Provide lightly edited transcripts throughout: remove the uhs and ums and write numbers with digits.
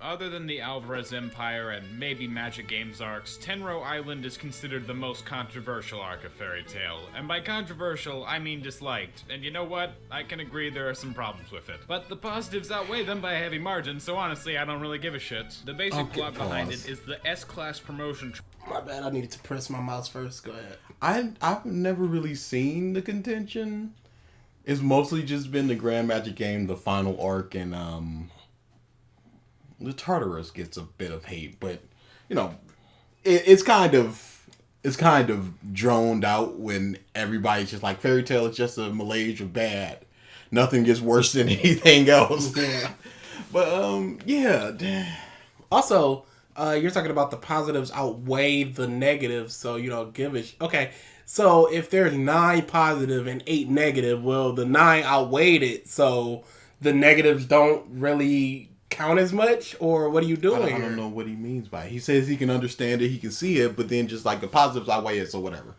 Other than the Alvarez Empire and maybe Magic Games arcs, Tenro Island is considered the most controversial arc of Fairy Tail. And by controversial, I mean disliked. And you know what? I can agree there are some problems with it. But the positives outweigh them by a heavy margin, so honestly, I don't really give a shit. The basic plot behind it is the S-Class promotion... My bad, I needed to press my mouse first. Go ahead. I've never really seen the contention. It's mostly just been the Grand Magic Game, the final arc, and the Tartarus gets a bit of hate, but you know, it's kind of droned out when everybody's just like Fairy Tail is just a Malaysia bad. Nothing gets worse than anything else. Yeah. But yeah. Also, you're talking about the positives outweigh the negatives, so you don't give a okay. So if there's 9 positive and 8 negative, well, the 9 outweighed it, so the negatives don't really count as much, or what are you doing? I don't know what he means by it. He says he can understand it, he can see it, but then just like the positives outweigh it, so whatever.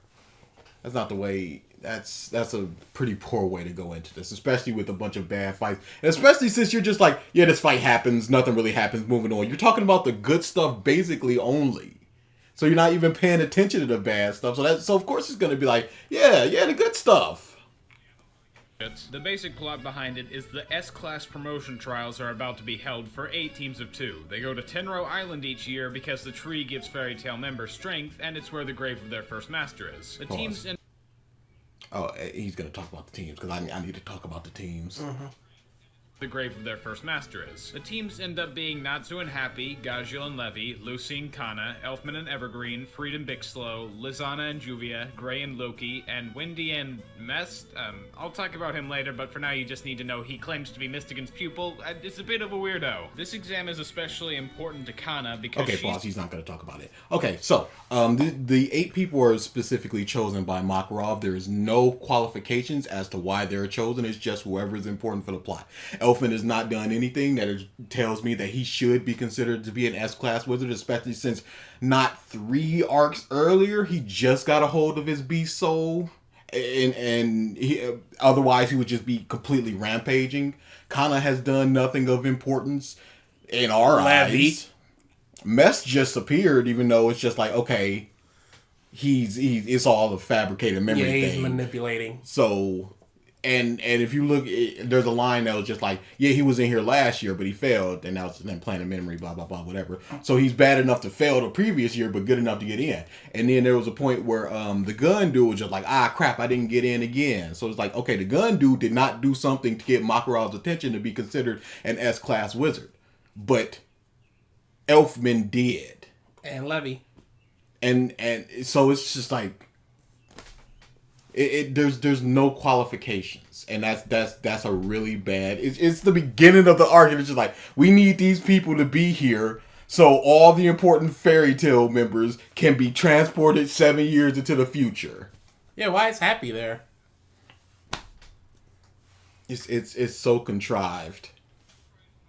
That's not the way. That's a pretty poor way to go into this, especially with a bunch of bad fights, and especially since you're just like, yeah, this fight happens, nothing really happens, moving on. You're talking about the good stuff basically only. So you're not even paying attention to the bad stuff. So of course it's going to be like, yeah, the good stuff. The basic plot behind it is the S-Class promotion trials are about to be held for 8 teams of 2. They go to Tenro Island each year because the tree gives Fairy Tail members strength, and it's where the grave of their first master is. The teams in... Oh, he's going to talk about the teams, because I need to talk about the teams. Mm-hmm. The grave of their first master is. The teams end up being Natsu and Happy, Gajil and Levy, Lucy and Cana, Elfman and Evergreen, Freed and Bixlow, Lizana and Juvia, Gray and Loki, and Wendy and Mest. I'll talk about him later, but for now you just need to know he claims to be Mystican's pupil. It's a bit of a weirdo. This exam is especially important to Cana because boss, he's not going to talk about it. Okay, so, the 8 people are specifically chosen by Makarov. There is no qualifications as to why they're chosen. It's just whoever is important for the plot. Elfman has not done anything that tells me that he should be considered to be an S-Class wizard, especially since not 3 arcs earlier, he just got a hold of his beast soul, and otherwise he would just be completely rampaging. Cana has done nothing of importance in our eyes. Mess just appeared, even though it's just like, okay, it's all a fabricated memory thing. Yeah, he's manipulating. So... And if you look, there's a line that was just like, yeah, he was in here last year, but he failed, and now it's then Planet Memory, blah, blah, blah, whatever. So he's bad enough to fail the previous year, but good enough to get in. And then there was a point where the gun dude was just like, crap, I didn't get in again. So it's like, okay, the gun dude did not do something to get Makarov's attention to be considered an S-Class wizard. But Elfman did. And Levy. And so it's just like, there's no qualifications, and that's a really bad. It's the beginning of the argument. It's just like, we need these people to be here so all the important Fairy Tail members can be transported 7 years into the future. Yeah, why is Happy there? It's so contrived.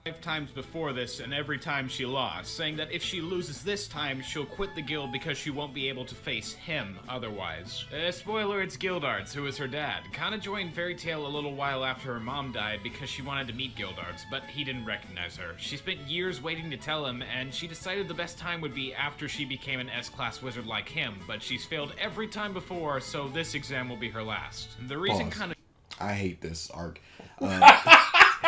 5 times before this, and every time she lost, saying that if she loses this time, she'll quit the guild because she won't be able to face him otherwise. Spoiler, it's Gildarts, who is her dad. Cana joined Fairy Tail a little while after her mom died because she wanted to meet Gildarts, but he didn't recognize her. She spent years waiting to tell him, and she decided the best time would be after she became an S-Class wizard like him, but she's failed every time before, so this exam will be her last. The reason Cana... I hate this arc.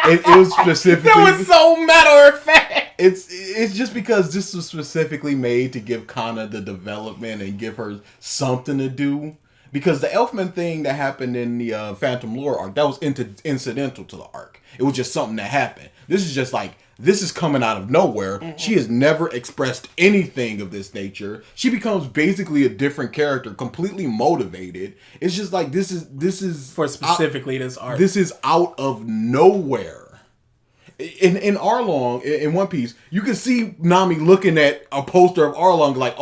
It was specifically... That was so matter of fact! It's just because this was specifically made to give Cana the development and give her something to do. Because the Elfman thing that happened in the Phantom Lore arc, that was incidental to the arc. It was just something that happened. This is just like, this is coming out of nowhere. Mm-hmm. She has never expressed anything of this nature. She becomes basically a different character, completely motivated. It's just like, this is for specifically this arc. This is out of nowhere. In Arlong, in One Piece, you can see Nami looking at a poster of Arlong like,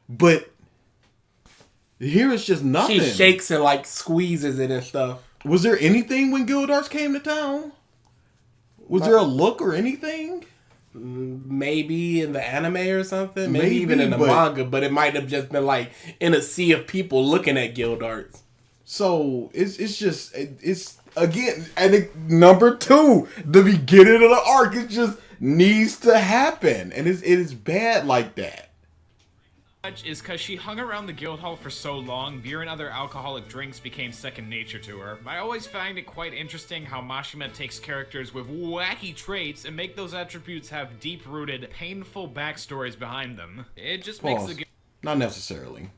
but here it's just nothing. She shakes and like squeezes it and stuff. Was there anything when Gildarts came to town? Was there a look or anything? Maybe in the anime or something. Maybe even in the manga, but it might have just been like in a sea of people looking at Gildarts. So it's again, I think number 2, the beginning of the arc is just needs to happen, and it is bad like that. Is because she hung around the guild hall for so long, beer and other alcoholic drinks became second nature to her. I always find it quite interesting how Mashima takes characters with wacky traits and make those attributes have deep-rooted, painful backstories behind them. It just makes the Not necessarily.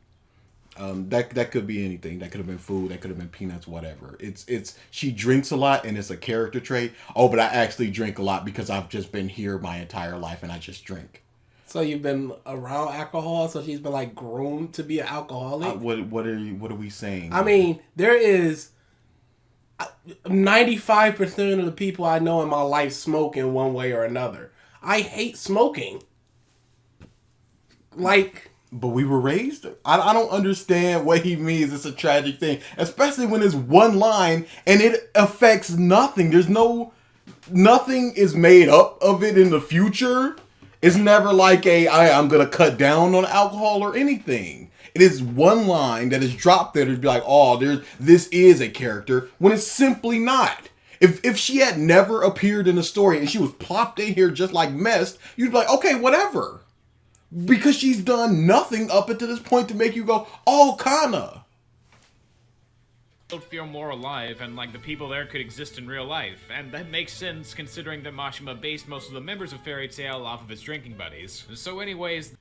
That could be anything. That could have been food. That could have been peanuts. Whatever. It's she drinks a lot and it's a character trait. Oh, but I actually drink a lot because I've just been here my entire life and I just drink. So you've been around alcohol, so she's been like groomed to be an alcoholic. What are we saying? I mean, there is 95% of the people I know in my life smoke in one way or another. I hate smoking. Like, but we were raised. I don't understand what he means. It's a tragic thing, especially when it's one line and it affects nothing. Nothing is made up of it in the future. It's never like I'm going to cut down on alcohol or anything. It is one line that is dropped there to be like, oh, this is a character, when it's simply not. If she had never appeared in the story and she was plopped in here just like Mest, you'd be like, okay, whatever. Because she's done nothing up until this point to make you go, oh, Cana. Feel more alive and like the people there could exist in real life, and that makes sense considering that Mashima based most of the members of Fairy Tail off of his drinking buddies. So anyways,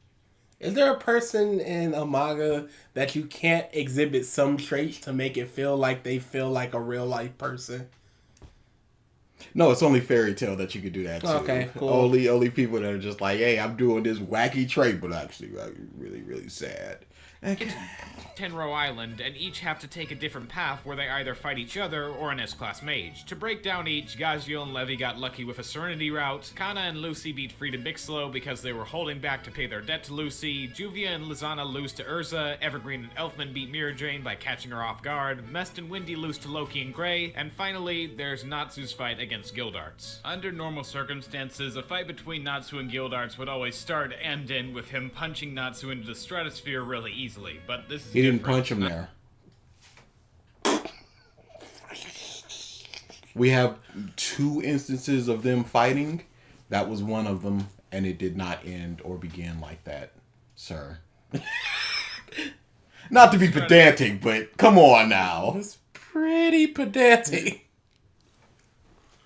is there a person in a manga that you can't exhibit some traits to make it feel like they feel like a real life person? No, it's only Fairy Tail that you could do that to. Okay, cool. Only people that are just like, hey, I'm doing this wacky trait, but actually really, really sad. Tenro Island, and each have to take a different path where they either fight each other or an S-class mage. To break down each, Gaziel and Levi got lucky with a Serenity route, Cana and Lucy beat Frida Bixlow because they were holding back to pay their debt to Lucy, Juvia and Lizana lose to Urza, Evergreen and Elfman beat Mira Jane by catching her off guard, Mest and Windy lose to Loki and Gray, and finally, there's Natsu's fight against Guildarts. Under normal circumstances, a fight between Natsu and Guildarts would always start and end with him punching Natsu into the stratosphere really easily, but this is He didn't punch him there. We have 2 instances of them fighting. That was one of them, and it did not end or begin like that, sir. Not to be pedantic, but come on now. It's pretty pedantic.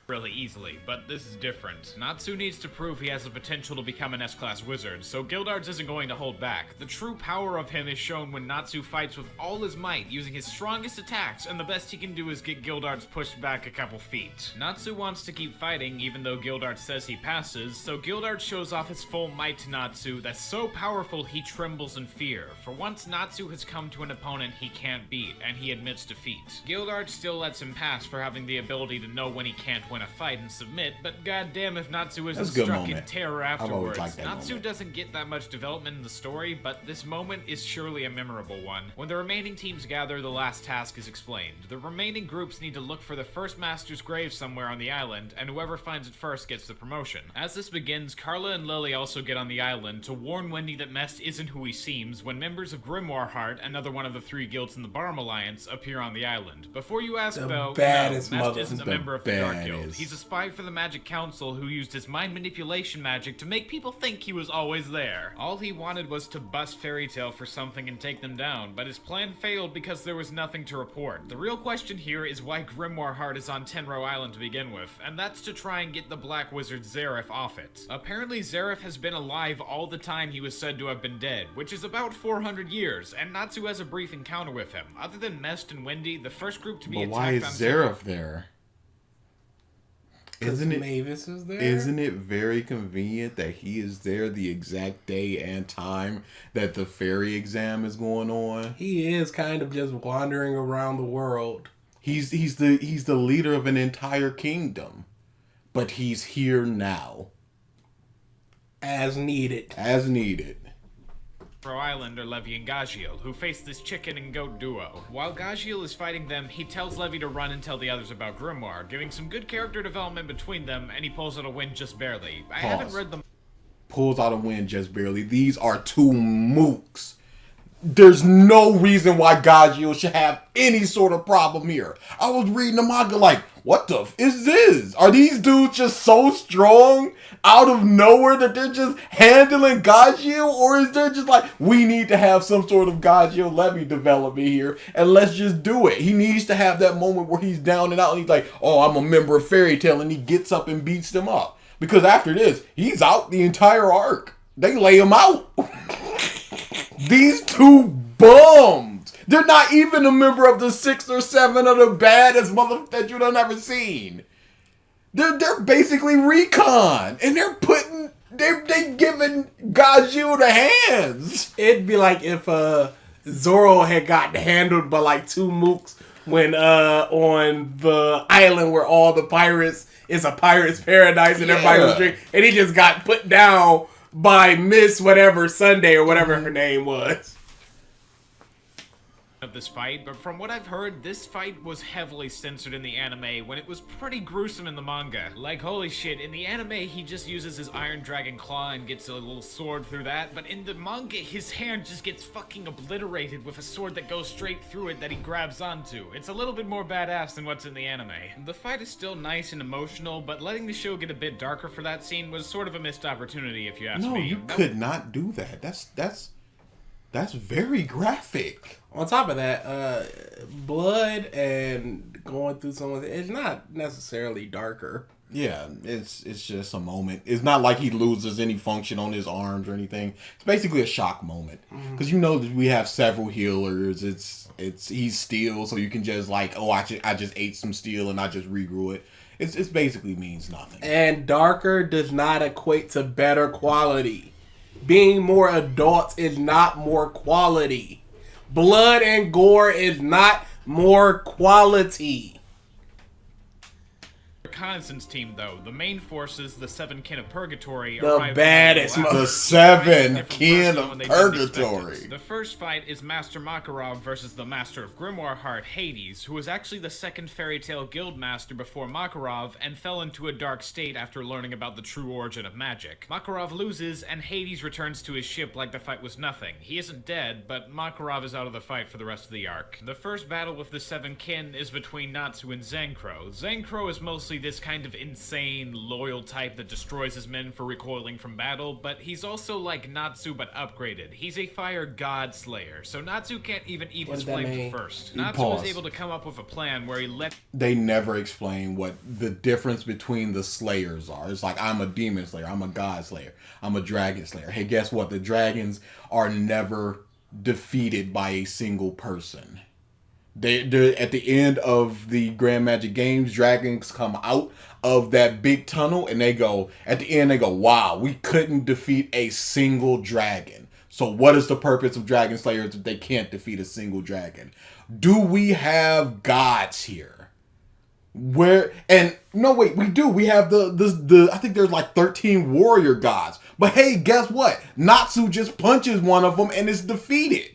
Really easily, but this is different. Natsu needs to prove he has the potential to become an S-class wizard, so Guildarts isn't going to hold back. The true power of him is shown when Natsu fights with all his might, using his strongest attacks, and the best he can do is get Guildarts pushed back a couple feet. Natsu wants to keep fighting, even though Guildarts says he passes, so Guildarts shows off his full might to Natsu that's so powerful he trembles in fear. For once Natsu has come to an opponent he can't beat, and he admits defeat. Guildarts still lets him pass for having the ability to know when he can't win a fight and submit, but goddamn if Natsu isn't struck in terror afterwards. Natsu doesn't get that much development in the story, but this moment is surely a memorable one. When the remaining teams gather, the last task is explained. The remaining groups need to look for the first master's grave somewhere on the island, and whoever finds it first gets the promotion. As this begins, Carla and Lily also get on the island to warn Wendy that Mest isn't who he seems when members of Grimoire Heart, another one of the 3 guilds in the Barm Alliance, appear on the island. Before you ask, though, no, Mest isn't a member of the Dark Guild. He's a spy for the Magic Council who used his mind manipulation magic to make people think he was always there. All he wanted was to bust Fairy Tail for something and take them down, but his plan failed because there was nothing to report. The real question here is why Grimoire Heart is on Tenro Island to begin with, and that's to try and get the Black Wizard Zareth off it. Apparently Zareth has been alive all the time he was said to have been dead, which is about 400 years, and Natsu has a brief encounter with him. Other than Mest and Wendy, the first group to be attacked on why is Zareth there? Mavis is there? Isn't it very convenient that he is there the exact day and time that the fairy exam is going on? He is kind of just wandering around the world. He's the leader of an entire kingdom, but he's here now, as needed. As needed. Island are Levi and Gaziel, who face this chicken and goat duo. While Gaziel is fighting them, he tells Levi to run and tell the others about Grimoire, giving some good character development between them, and he pulls out a win just barely. I haven't read them. Pulls out a win just barely. These are 2 mooks. there's no reason why Gajio should have any sort of problem here. I was reading the manga like, what the f is this? Are these dudes just so strong out of nowhere that they're just handling Gajio? Or is there just like, we need to have some sort of Gajio Levy development here and let's just do it. He needs to have that moment where he's down and out and he's like, oh, I'm a member of Fairy Tail, and he gets up and beats them up. Because after this, he's out the entire arc. They lay him out. These two bums. They're not even a member of the 6 or 7 of the baddest mother that you done ever seen. They're basically recon, and they're giving Gaju the hands. It'd be like if Zoro had gotten handled by like 2 mooks when on the island where all the pirates, it's a pirate's paradise and everybody was drinking, and he just got put down by Miss whatever Sunday or whatever her name was. Of this fight, but from what I've heard, this fight was heavily censored in the anime when it was pretty gruesome in the manga. Like, holy shit, in the anime he just uses his Iron Dragon Claw and gets a little sword through that, but in the manga his hand just gets fucking obliterated with a sword that goes straight through it that he grabs onto. It's a little bit more badass than what's in the anime. The fight is still nice and emotional, but letting the show get a bit darker for that scene was sort of a missed opportunity if you ask me. No, you could not do that. That's very graphic. On top of that, blood and going through someone's, it's not necessarily darker. Yeah, it's just a moment. It's not like he loses any function on his arms or anything. It's basically a shock moment. Because you know that we have several healers. He's steel, so you can just like, oh, I just ate some steel and I just regrew it. It's basically means nothing. And darker does not equate to better quality. Being more adult is not more quality. Blood and gore is not more quality. Reconnaissance team, though, the main forces, the 7 Kin of Purgatory, The baddest The 7 Kin of Purgatory. The first fight is Master Makarov versus the Master of Grimoire Heart, Hades, who was actually the 2nd Fairy Tail Guild Master before Makarov and fell into a dark state after learning about the true origin of magic. Makarov loses, and Hades returns to his ship like the fight was nothing. He isn't dead, but Makarov is out of the fight for the rest of the arc. The first battle with the 7 Kin is between Natsu and Zenkro. Zenkro is mostly this kind of insane, loyal type that destroys his men for recoiling from battle, but he's also like Natsu but upgraded. He's a fire god slayer, so Natsu can't even eat his flames first. Natsu was able to come up with a plan where he let... They never explain what the difference between the slayers are. It's like, I'm a demon slayer, I'm a god slayer, I'm a dragon slayer. Hey, guess what? The dragons are never defeated by a single person. They're at the end of the Grand Magic Games, dragons come out of that big tunnel and they go, at the end they go, wow, we couldn't defeat a single dragon. So what is the purpose of Dragon Slayers if they can't defeat a single dragon? Do we have gods here? Where, and no wait, we do. We have the I think there's like 13 warrior gods. But hey, guess what? Natsu just punches one of them and is defeated.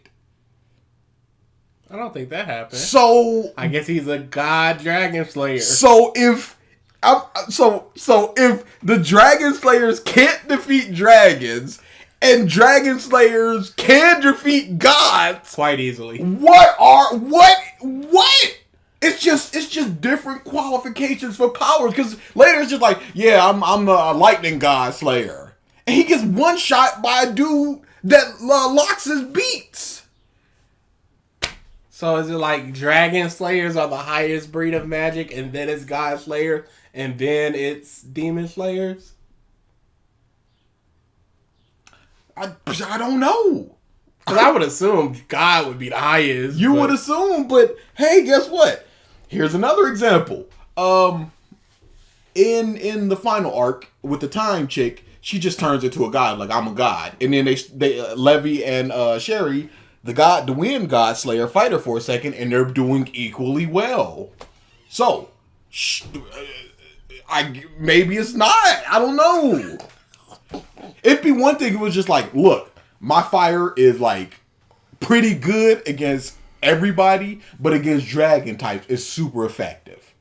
I don't think that happened. So I guess he's a god dragon slayer. So if if the dragon slayers can't defeat dragons and dragon slayers can defeat gods quite easily, what? It's just different qualifications for powers. Because later it's just like, yeah, I'm a lightning god slayer, and he gets one shot by a dude that locks his beats. So is it like Dragon Slayers are the highest breed of magic, and then it's God Slayer, and then it's Demon Slayers? I don't know. Because I would assume God would be the highest. You would assume, but hey, guess what? Here's another example. In the final arc with the time chick, she just turns into a god, like I'm a god, and then they Levy and Sherry, the wind god slayer, fight her for a second, and they're doing equally well. So, maybe it's not. I don't know. It'd be one thing if it was just like, look, my fire is like pretty good against everybody, but against dragon types, it's super effective.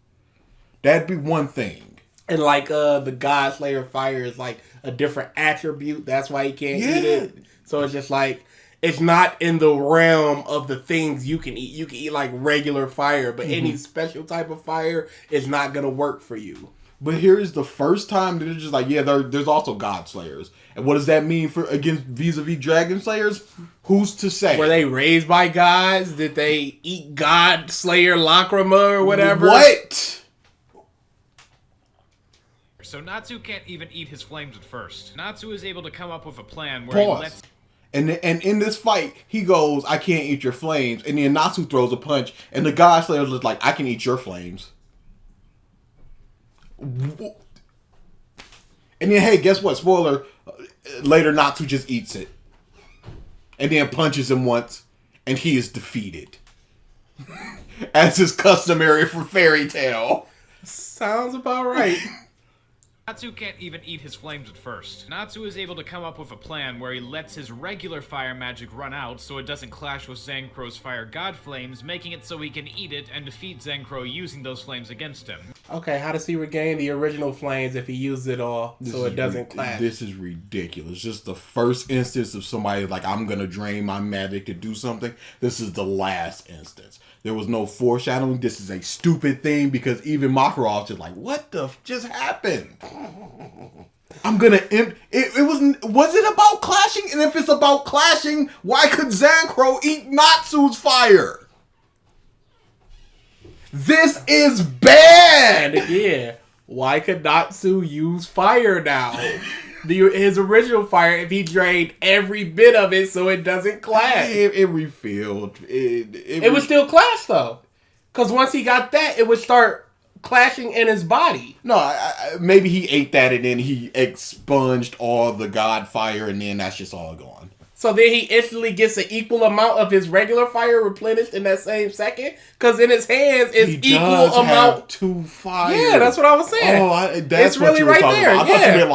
That'd be one thing. And like the God Slayer fire is like a different attribute. That's why he can't eat it. So it's just like, it's not in the realm of the things you can eat. You can eat like regular fire, but any special type of fire is not gonna work for you. But here's the first time that they're just like, yeah, there's also God Slayers. And what does that mean for against vis-a-vis Dragon Slayers? Who's to say? Were they raised by gods? Did they eat God Slayer Lacrima or whatever? What? So Natsu can't even eat his flames at first. Natsu is able to come up with a plan where he lets... And in this fight, he goes, I can't eat your flames. And then Natsu throws a punch, and the God Slayer's just like, I can eat your flames. And then, hey, guess what? Spoiler, later Natsu just eats it. And then punches him once, and he is defeated. As is customary for Fairy Tail. Sounds about right. Natsu can't even eat his flames at first. Natsu is able to come up with a plan where he lets his regular fire magic run out so it doesn't clash with Zancro's fire god flames, making it so he can eat it and defeat Zancro using those flames against him. Okay, how does he regain the original flames if he uses it all so it doesn't clash? This is ridiculous. Just the first instance of somebody like, I'm going to drain my magic to do something. This is the last instance. There was no foreshadowing. This is a stupid thing because even Makarov's just like, what the just happened? I'm gonna. Was it about clashing? And if it's about clashing, why could Zancro eat Natsu's fire? This is bad. Yeah. Why could Natsu use fire now? His original fire, if he drained every bit of it so it doesn't clash. It refilled. It would still clash though. Because once he got that, it would start clashing in his body. No, maybe he ate that and then he expunged all the god fire and then that's just all gone. So then he instantly gets an equal amount of his regular fire replenished in that same second? Because in his hands, it's equal amount. Have two fire. Yeah, that's what I was saying. Oh, that's it's what really you were right talking there. about. I thought you meant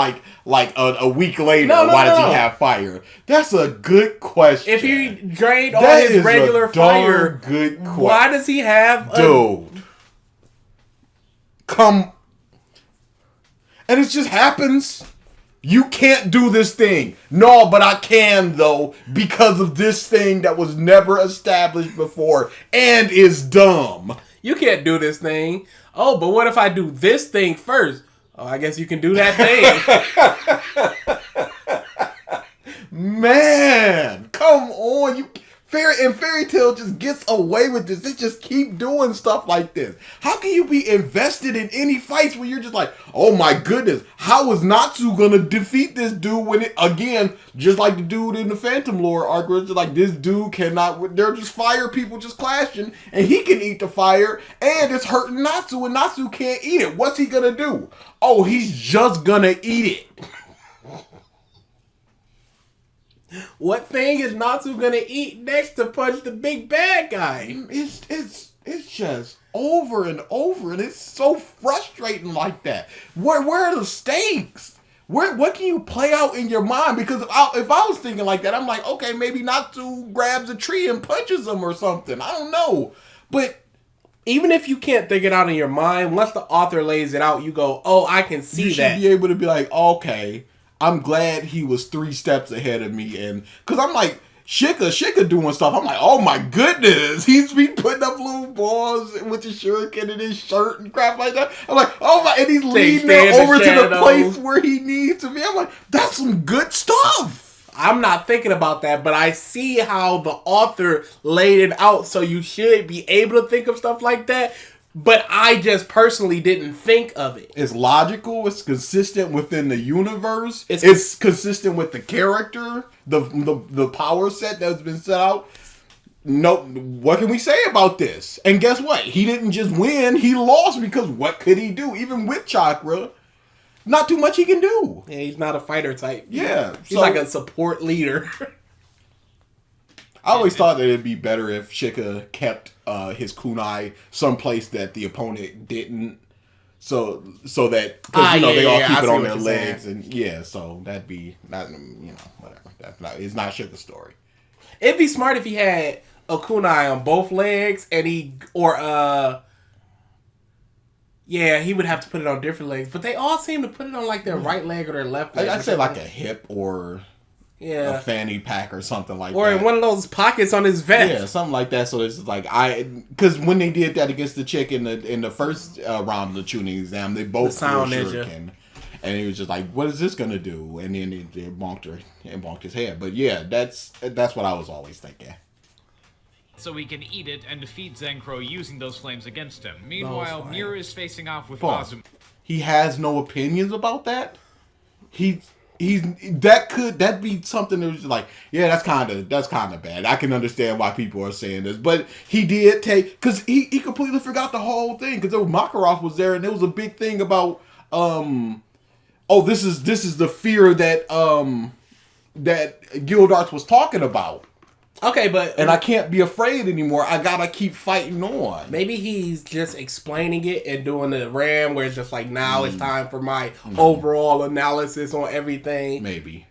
like a week later. Why does he have fire? That's a good question. If he drained all his regular fire, good question. Why does he have Dude. Come. And it just happens. You can't do this thing. No, but I can, though, because of this thing that was never established before and is dumb. You can't do this thing. Oh, but what if I do this thing first? Oh, I guess you can do that thing. Man, come on. Fairy Tail just gets away with this. They just keep doing stuff like this. How can you be invested in any fights where you're just like, oh my goodness, how is Natsu gonna defeat this dude when it, again, just like the dude in the Phantom Lore arc, where it's just like, this dude cannot, they're just fire people just clashing, and he can eat the fire, and it's hurting Natsu, and Natsu can't eat it. What's he gonna do? Oh, he's just gonna eat it. What thing is Natsu gonna eat next to punch the big bad guy? It's just over and over, and it's so frustrating like that. Where are the stakes? What can you play out in your mind? Because if I was thinking like that, I'm like, okay, maybe Natsu grabs a tree and punches him or something. I don't know, but even if you can't think it out in your mind, once the author lays it out, you go, oh, I can see you that. You should be able to be like, okay, I'm glad he was 3 steps ahead of me. And because I'm like, Shika doing stuff. I'm like, oh my goodness. He's been putting up little balls with his shuriken in his shirt and crap like that. I'm like, oh my, and he's leading it over to the place where he needs to be. I'm like, that's some good stuff. I'm not thinking about that, but I see how the author laid it out. So you should be able to think of stuff like that. But I just personally didn't think of it. It's logical. It's consistent within the universe. It's consistent with the character, the power set that's been set out. No, what can we say about this? And guess what? He didn't just win. He lost because what could he do? Even with chakra, not too much he can do. Yeah, he's not a fighter type. Yeah. He's like a support leader. I always thought that it'd be better if Shika kept his kunai someplace that the opponent didn't, so that because they all keep it on their legs and so that'd be not whatever. That's not, it's not Shika's story. It'd be smart if he had a kunai on both legs and he would have to put it on different legs, but they all seem to put it on like their right leg or their left leg. I'd say like a hip or. Yeah. a fanny pack or something like Or that. in one of those pockets on his vest. Yeah, something like that. So it's like because when they did that against the chick in the first round of the tuning exam, they both threw a sound ninja. shuriken, and he was just like, "What is this gonna do?" And then it bonked her and bonked his head. But yeah, that's what I was always thinking. So he can eat it and defeat Zenkro using those flames against him. Meanwhile, flames. Mira is facing off with Pause. Azuma. He has no opinions about that. That'd be something that was just like, yeah, that's kind of bad. I can understand why people are saying this, but he did take, because he completely forgot the whole thing, because Makarov was there and there was a big thing about this is the fear that that Gildarts was talking about. Okay, but... And I can't be afraid anymore. I gotta keep fighting on. Maybe he's just explaining it and doing the RAM where it's just like, now it's time for my overall analysis on everything. Maybe.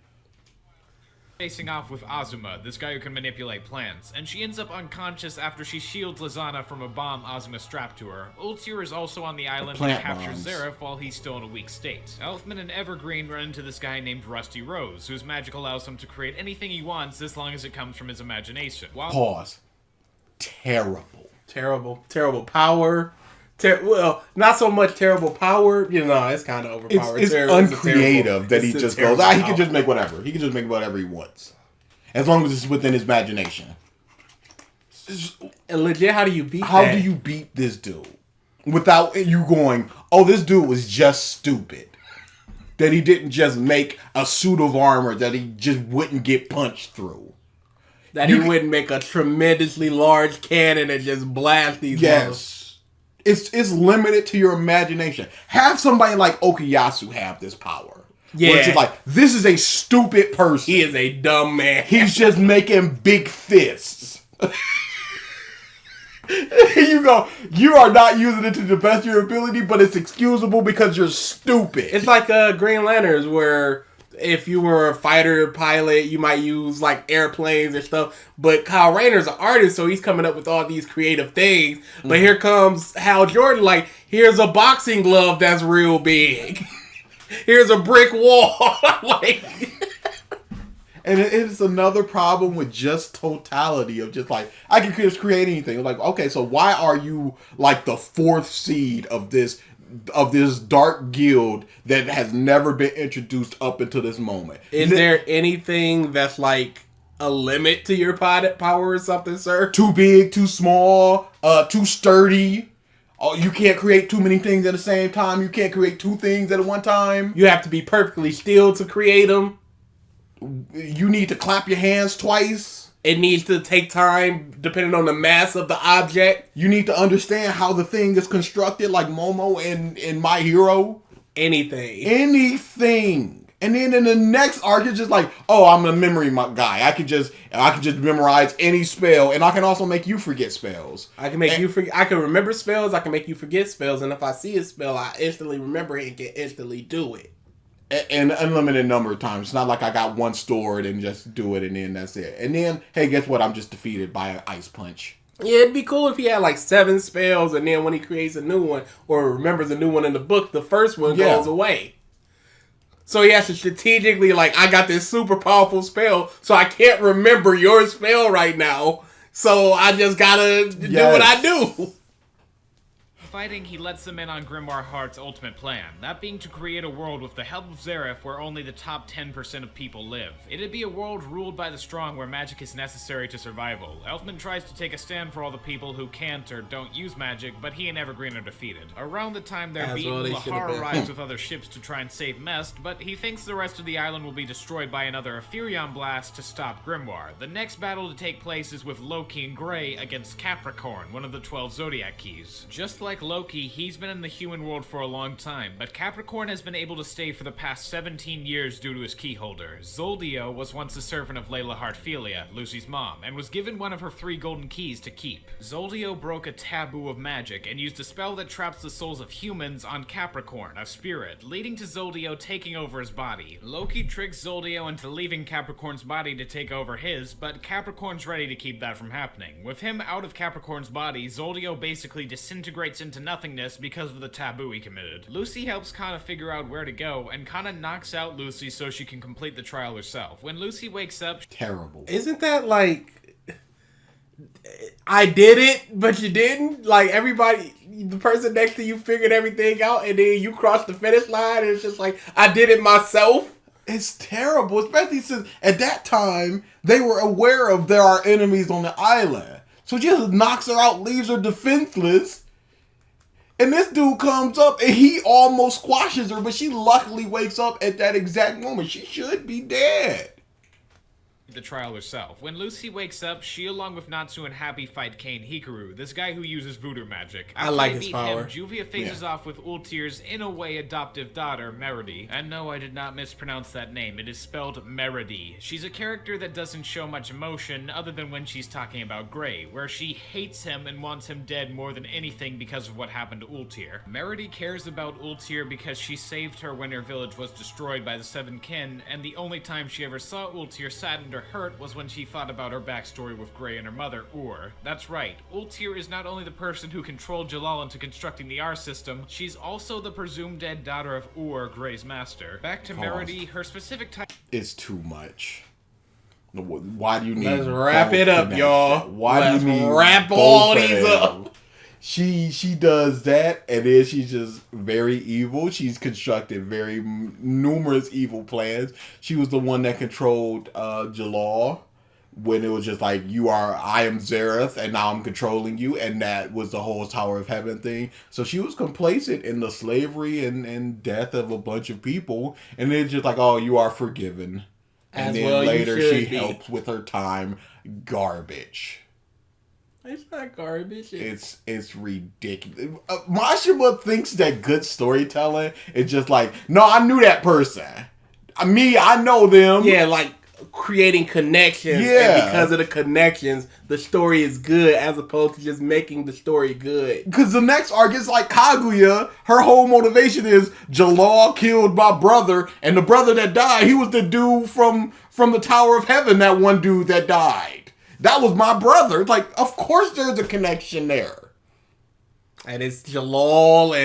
Facing off with Azuma, this guy who can manipulate plans, and she ends up unconscious after she shields Lizana from a bomb Azuma strapped to her. Ultir is also on the island and captures Zeref while he's still in a weak state. Elfman and Evergreen run into this guy named Rusty Rose, whose magic allows him to create anything he wants as long as it comes from his imagination. Pause. Terrible power. Well, not so much terrible power. It's kind of overpowered. It's uncreative that he just goes, he can just make whatever. He can just make whatever he wants. As long as it's within his imagination. And legit, how do you beat How do you beat this dude? Without you going, this dude was just stupid. That he didn't just make a suit of armor that he just wouldn't get punched through. That he wouldn't make a tremendously large cannon and just blast these Yes. It's limited to your imagination. Have somebody like Okuyasu have this power. Yeah. Where it's just like, this is a stupid person. He is a dumb man. He's just making big fists. You go, you are not using it to the best of your ability, but it's excusable because you're stupid. It's like Green Lanterns, where if you were a fighter pilot, you might use like airplanes and stuff. But Kyle Rayner's an artist, so he's coming up with all these creative things. But here comes Hal Jordan, like, here's a boxing glove that's real big. Here's a brick wall. Like, and it's another problem with just totality of just like, I can just create anything. Like, okay, so why are you like the fourth seed of this dark guild that has never been introduced up until this moment? Is there anything that's like a limit to your power or something, sir? Too big, too small, too sturdy. Oh, you can't create too many things at the same time. You can't create two things at one time. You have to be perfectly still to create them. You need to clap your hands twice. It needs to take time depending on the mass of the object. You need to understand how the thing is constructed, like Momo in My Hero. Anything. And then in the next arc, it's just like, I'm a memory guy. I can just memorize any spell, and I can also make you forget spells. I can make you forget. I can remember spells. I can make you forget spells, and if I see a spell, I instantly remember it and can instantly do it. An unlimited number of times. It's not like I got one stored and just do it and then that's it. And then, hey, guess what? I'm just defeated by an ice punch. Yeah, it'd be cool if he had like 7 spells and then when he creates a new one or remembers a new one in the book, the first one goes away. So he has to strategically, like, I got this super powerful spell, so I can't remember your spell right now. So I just gotta do what I do. Fighting, he lets them in on Grimoire Heart's ultimate plan, that being to create a world with the help of Zeref where only the top 10% of people live. It'd be a world ruled by the strong where magic is necessary to survival. Elfman tries to take a stand for all the people who can't or don't use magic, but he and Evergreen are defeated. Around the time they're beaten, Lahar arrives with other ships to try and save Mest, but he thinks the rest of the island will be destroyed by another Ephirion blast to stop Grimoire. The next battle to take place is with Loki and Grey against Capricorn, one of the 12 Zodiac Keys. Just like Loki, he's been in the human world for a long time, but Capricorn has been able to stay for the past 17 years due to his key holder. Zoldio was once a servant of Layla Hartfilia, Lucy's mom, and was given one of her 3 golden keys to keep. Zoldio broke a taboo of magic and used a spell that traps the souls of humans on Capricorn, a spirit, leading to Zoldio taking over his body. Loki tricks Zoldio into leaving Capricorn's body to take over his, but Capricorn's ready to keep that from happening. With him out of Capricorn's body, Zoldio basically disintegrates into into nothingness because of the taboo he committed. Lucy helps Cana figure out where to go, and Cana knocks out Lucy so she can complete the trial herself. When Lucy wakes up... Terrible. Isn't that like... I did it, but you didn't? Like, everybody, the person next to you figured everything out, and then you crossed the finish line, and it's just like, I did it myself? It's terrible, especially since at that time, they were aware of there are enemies on the island. So she just knocks her out, leaves her defenseless, and this dude comes up, and he almost squashes her, but she luckily wakes up at that exact moment. She should be dead. The trial herself. When Lucy wakes up, she along with Natsu and Happy fight Kane Hikaru, this guy who uses voodoo magic. I like his power. Juvia faces off with Ultir's in a way adoptive daughter, Meredy. And no, I did not mispronounce that name. It is spelled Meredy. She's a character that doesn't show much emotion other than when she's talking about Gray, where she hates him and wants him dead more than anything because of what happened to Ultir. Meredy cares about Ultir because she saved her when her village was destroyed by the Seven Kin, and the only time she ever saw Ultir saddened or hurt was when she thought about her backstory with Gray and her mother, Ur. That's right, Ultir is not only the person who controlled Jellal into constructing the R system, she's also the presumed dead daughter of Ur, Gray's master. Back to Meredy, her specific type... It's too much. Why do you need... Let's wrap it up, y'all. Why do you need... wrap all these up. She does that, and then she's just very evil. She's constructed very numerous evil plans. She was the one that controlled Jellal when it was just like, I am Zareth, and now I'm controlling you, and that was the whole Tower of Heaven thing. So she was complacent in the slavery and death of a bunch of people, and it's just like, oh, you are forgiven. And then later she helps with her time. Garbage. It's not garbage. It's ridiculous. Mashima thinks that good storytelling is just like, no, I knew that person. I know them. Yeah, like creating connections. Yeah. And because of the connections, the story is good as opposed to just making the story good. Because the next arc is like Kaguya. Her whole motivation is Jellal killed my brother, and the brother that died, he was the dude from the Tower of Heaven, that one dude that died. That was my brother. Like, of course there's a connection there. And it's Jellal,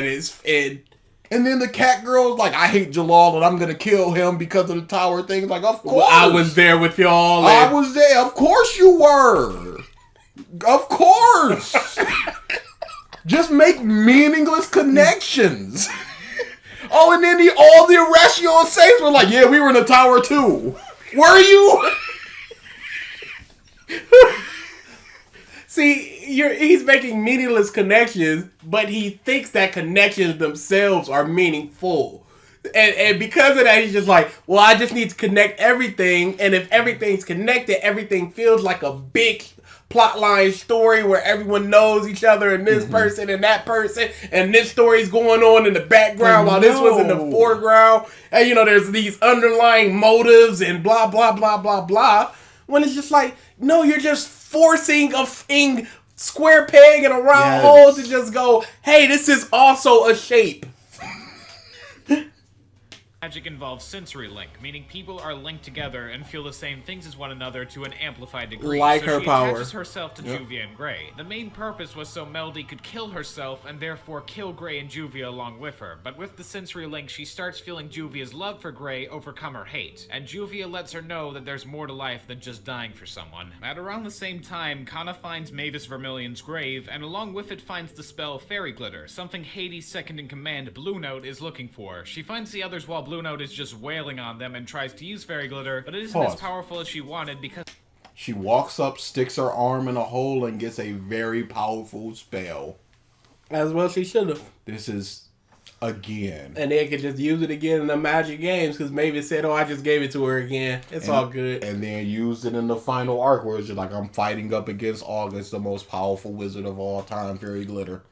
and then the cat girl's like, I hate Jellal and I'm going to kill him because of the tower thing. Like, of course. Well, I was there with y'all. I was there. Of course you were. Of course. Just make meaningless connections. Oh, and then all the Irrational Saints were like, yeah, we were in the tower too. Were you? See, he's making meaningless connections, but he thinks that connections themselves are meaningful. And because of that, he's just like, well, I just need to connect everything, and if everything's connected, everything feels like a big plotline story where everyone knows each other, and this person and that person, and this story's going on in the background while this was in the foreground. And, there's these underlying motives and blah, blah, blah, blah, blah. When it's just like, no, you're just forcing a square peg in a round hole to just go, hey, this is also a shape. Magic involves sensory link, meaning people are linked together and feel the same things as one another to an amplified degree. Like so her she power. attaches herself to Juvia and Gray. The main purpose was so Melody could kill herself and therefore kill Gray and Juvia along with her. But with the sensory link, she starts feeling Juvia's love for Gray overcome her hate. And Juvia lets her know that there's more to life than just dying for someone. At around the same time, Cana finds Mavis Vermilion's grave, and along with it finds the spell Fairy Glitter, something Hades' second-in-command Blue Note is looking for. She finds the others while Blue Note is just wailing on them and tries to use Fairy Glitter, but it isn't as powerful as she wanted because... She walks up, sticks her arm in a hole, and gets a very powerful spell. As well she should have. This is, again. And they could just use it again in the Magic games, because Mavis said, I just gave it to her again. It's all good. And then used it in the final arc, where it's just like, I'm fighting up against August, the most powerful wizard of all time, Fairy Glitter.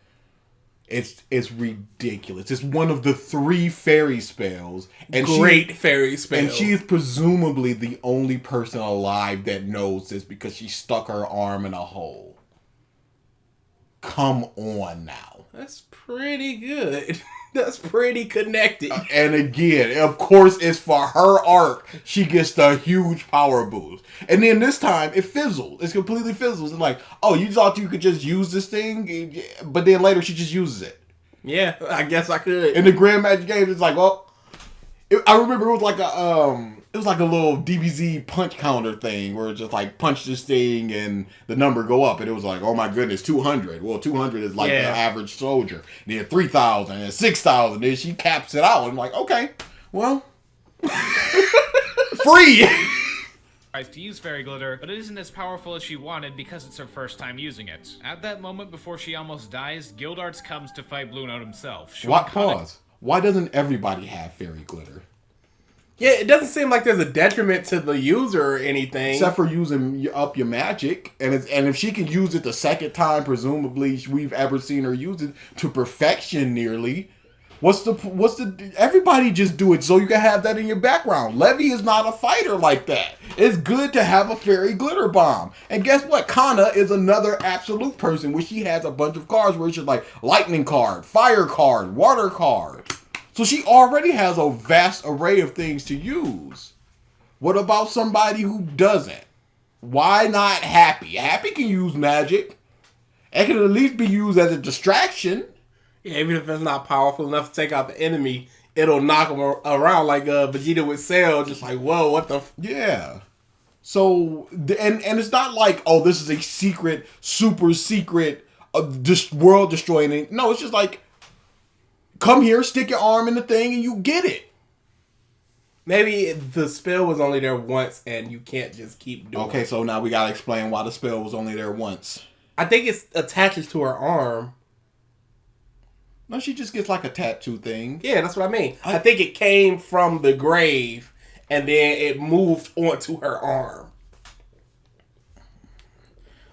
It's ridiculous. It's one of the 3 fairy spells. And fairy spell. And she is presumably the only person alive that knows this because she stuck her arm in a hole. Come on now. That's pretty good. That's pretty connected. And again, of course, it's for her arc. She gets the huge power boost. And then this time, it fizzles. It's completely fizzles. It's like, oh, you thought you could just use this thing? But then later, she just uses it. Yeah, I guess I could. In the Grand Magic Games, it's like, well, I remember it was like a little DBZ punch counter thing where it just like punch this thing and the number go up, and it was like, oh my goodness, 200. Well, 200 is like the average soldier. And then 3,000 and 6,000. Then she caps it out. I'm like, okay, well, free. Tries to use fairy glitter, but it isn't as powerful as she wanted because it's her first time using it. At that moment, before she almost dies, Gildarts comes to fight Blue Note himself. What pause? Why doesn't everybody have fairy glitter? Yeah, it doesn't seem like there's a detriment to the user or anything. Except for using up your magic. And if she can use it the second time, presumably, we've ever seen her use it to perfection nearly. What's the everybody just do it so you can have that in your background. Levy is not a fighter like that. It's good to have a fairy glitter bomb. And guess what? Cana is another absolute person where she has a bunch of cards where it's just like lightning card, fire card, water card. So she already has a vast array of things to use. What about somebody who doesn't? Why not Happy? Happy can use magic. It can at least be used as a distraction. Yeah, even if it's not powerful enough to take out the enemy, it'll knock them around like Vegeta with Cell. Just like, whoa, what the... Yeah. So, and it's not like, oh, this is a secret, super secret, world destroying thing. No, it's just like, come here, stick your arm in the thing, and you get it. Maybe the spell was only there once, and you can't just keep doing it. Okay, so now we gotta explain why the spell was only there once. I think it attaches to her arm. No, she just gets like a tattoo thing. Yeah, that's what I mean. I think it came from the grave, and then it moved onto her arm.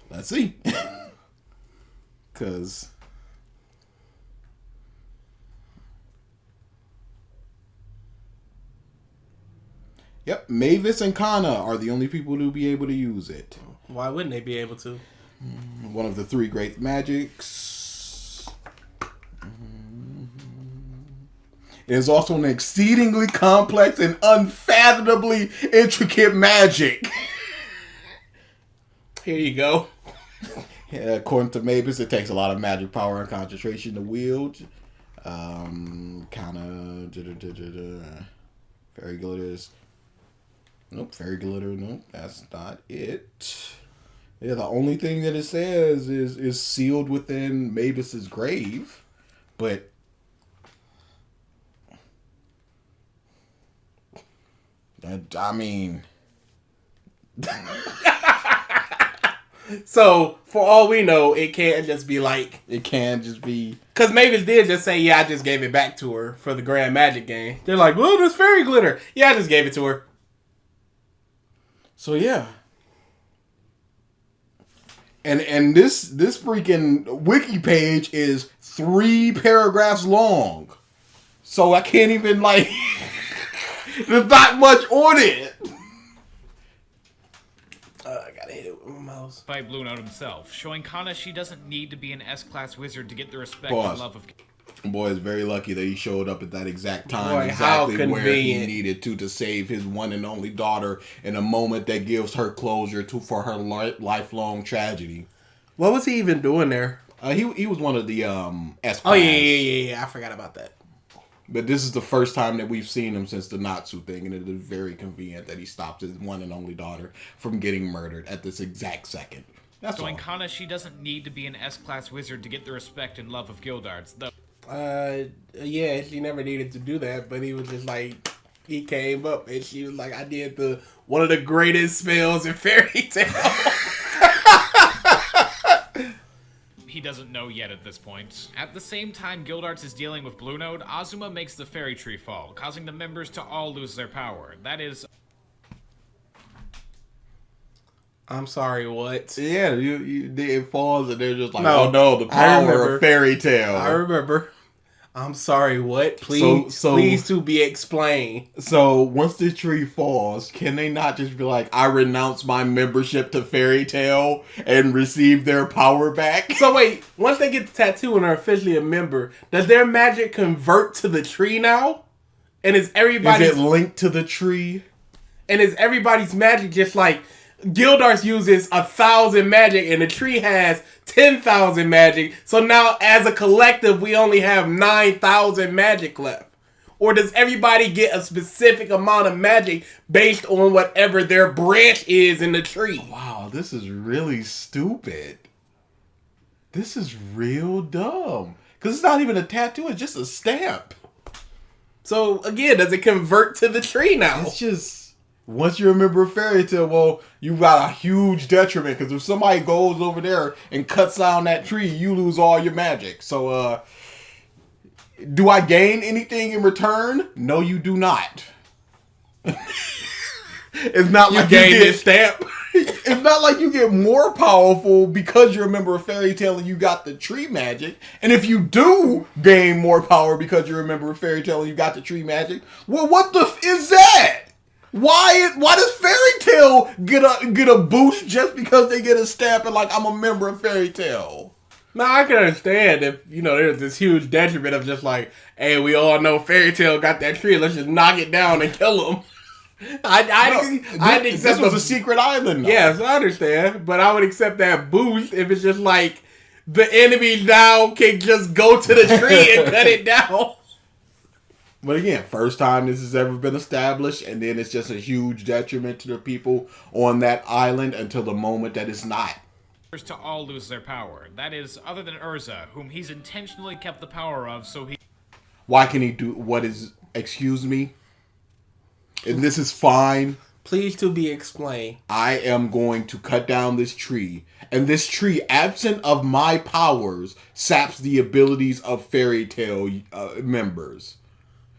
Let's see. Because... Yep, Mavis and Cana are the only people who be able to use it. Why wouldn't they be able to? One of the three great magics. It is also an exceedingly complex and unfathomably intricate magic. Here you go. Yeah, according to Mavis, it takes a lot of magic power and concentration to wield. Kind of... Fairy glitters. Nope, fairy glitter. Nope, that's not it. Yeah, the only thing that it says is sealed within Mavis's grave. But... I mean... So, for all we know, it can't just be like... It can't just be... Because Mavis did just say, yeah, I just gave it back to her for the Grand Magic game. They're like, well, there's fairy glitter. Yeah, I just gave it to her. So, yeah. And this freaking wiki page is 3 paragraphs long. So, I can't even, like... There's not much on it. I gotta hit it with my mouse. By Blue Note himself, showing Cana she doesn't need to be an S-class wizard to get the respect Pause. and love of... Boy is very lucky that he showed up at that exact time, Boy, how exactly where he convenient. needed to save his one and only daughter in a moment that gives her closure for her lifelong tragedy. What was he even doing there? He was one of the S-class. Oh, yeah. I forgot about that. But this is the first time that we've seen him since the Natsu thing, and it is very convenient that he stopped his one and only daughter from getting murdered at this exact second. That's Showing all. Cana she doesn't need to be an S-class wizard to get the respect and love of Gildarts, though. Yeah, she never needed to do that, but he was just like, he came up and she was like, I did one of the greatest spells in fairy tale. He doesn't know yet at this point. At the same time Gildarts is dealing with Blue Note, Azuma makes the fairy tree fall, causing the members to all lose their power. That is... I'm sorry, what? Yeah, it falls and they're just like, No, oh no, the I power remember. of fairy tale. I remember. I'm sorry, what? Please, please to be explained. So once the tree falls, can they not just be like, I renounce my membership to Fairy Tail and receive their power back? So wait, once they get the tattoo and are officially a member, does their magic convert to the tree now? And is it linked to the tree? And is everybody's magic just like Gildarts uses 1,000 magic and the tree has 10,000 magic. So now as a collective we only have 9,000 magic left. Or does everybody get a specific amount of magic based on whatever their branch is in the tree? Wow, this is really stupid. This is real dumb. Because it's not even a tattoo, it's just a stamp. So again, does it convert to the tree now? It's just... Once you remember a Fairy Tail, well, you got a huge detriment. Because if somebody goes over there and cuts down that tree, you lose all your magic. So, do I gain anything in return? No, you do not. It's not like you gain this stamp. It's not like you get more powerful because you remember a Fairy Tail and you got the tree magic. And if you do gain more power because you remember a Fairy Tail and you got the tree magic, well, what the is that? Why does Fairy Tail get a boost just because they get a stamp and like I'm a member of Fairy Tail? Now I can understand if there's this huge detriment of just like, hey, we all know Fairy Tail got that tree, let's just knock it down and kill him. I'd accept this was a secret island. Though. Yes, I understand, but I would accept that boost if it's just like the enemy now can just go to the tree and cut it down. But again, first time this has ever been established, and then it's just a huge detriment to the people on that island until the moment that it's not. To all lose their power. That is, other than Urza, whom he's intentionally kept the power of, so he... Why can he do what is... Excuse me? And this is fine. Please to be explained. I am going to cut down this tree. And this tree, absent of my powers, saps the abilities of Fairy Tail members.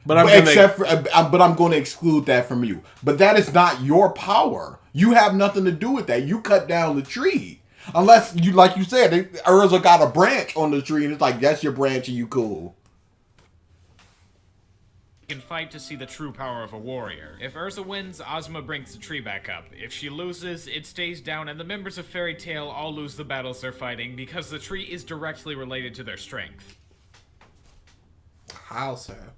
But I'm going to exclude that from you. But that is not your power. You have nothing to do with that. You cut down the tree. Unless, you, like you said, Urza got a branch on the tree and it's like, that's your branch and you cool. Can fight to see the true power of a warrior. If Urza wins, Ozma brings the tree back up. If she loses, it stays down and the members of Fairy Tail all lose the battles they're fighting because the tree is directly related to their strength. How, sir?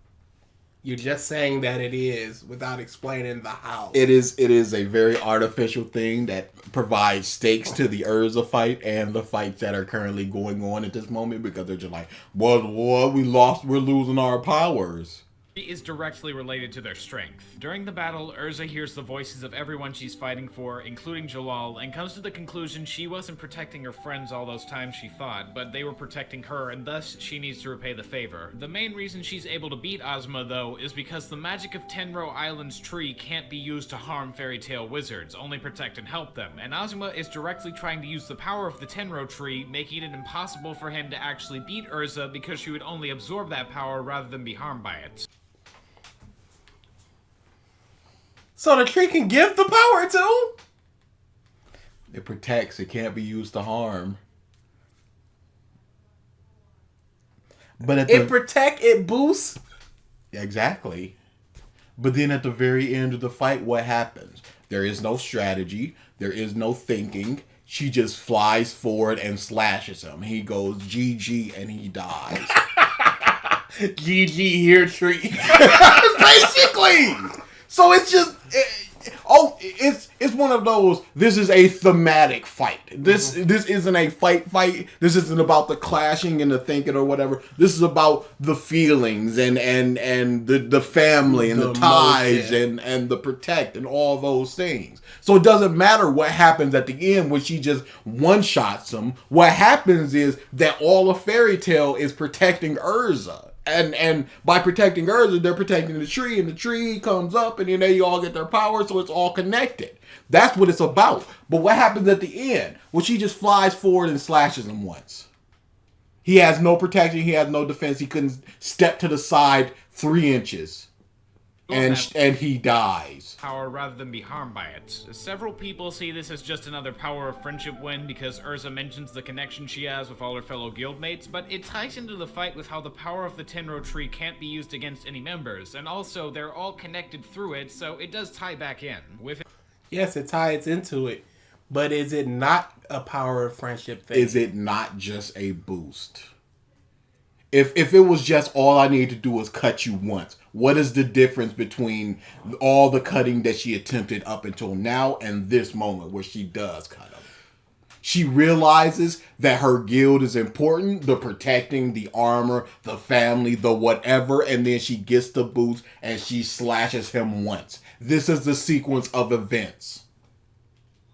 You're just saying that it is without explaining the how. It is a very artificial thing that provides stakes to the Urza fight and the fights that are currently going on at this moment because they're just like, what, we're losing our powers. Is directly related to their strength. During the battle, Urza hears the voices of everyone she's fighting for, including Jellal, and comes to the conclusion she wasn't protecting her friends all those times she fought, but they were protecting her, and thus she needs to repay the favor. The main reason she's able to beat Ozma, though, is because the magic of Tenro Island's tree can't be used to harm Fairy Tail wizards, only protect and help them, and Ozma is directly trying to use the power of the Tenro tree, making it impossible for him to actually beat Urza because she would only absorb that power rather than be harmed by it. So the tree can give the power to? It protects. It can't be used to harm. But it protect, it boosts? Exactly. But then at the very end of the fight, what happens? There is no strategy. There is no thinking. She just flies forward and slashes him. He goes GG and he dies. GG here, tree. Basically! So it's just, it's one of those, this is a thematic fight. This isn't a fight. This isn't about the clashing and the thinking or whatever. This is about the feelings and the family and the ties and the protect and all those things. So it doesn't matter what happens at the end when she just one-shots him. What happens is that all of Fairy Tail is protecting Urza. And by protecting Urza, they're protecting the tree, and the tree comes up, and then they all get their power, so it's all connected. That's what it's about. But what happens at the end? Well, she just flies forward and slashes him once. He has no protection. He has no defense. He couldn't step to the side 3 inches. and he dies. Power rather than be harmed by it. Several people see this as just another power of friendship win because Urza mentions the connection she has with all her fellow guildmates, but it ties into the fight with how the power of the Tenro tree can't be used against any members, and also they're all connected through it, so it does tie back in. Yes, it ties into it, but is it not a power of friendship thing? Is it not just a boost? If it was just all I need to do was cut you once, what is the difference between all the cutting that she attempted up until now and this moment where she does cut him? She realizes that her guild is important, the protecting, the armor, the family, the whatever, and then she gets the boost and she slashes him once. This is the sequence of events.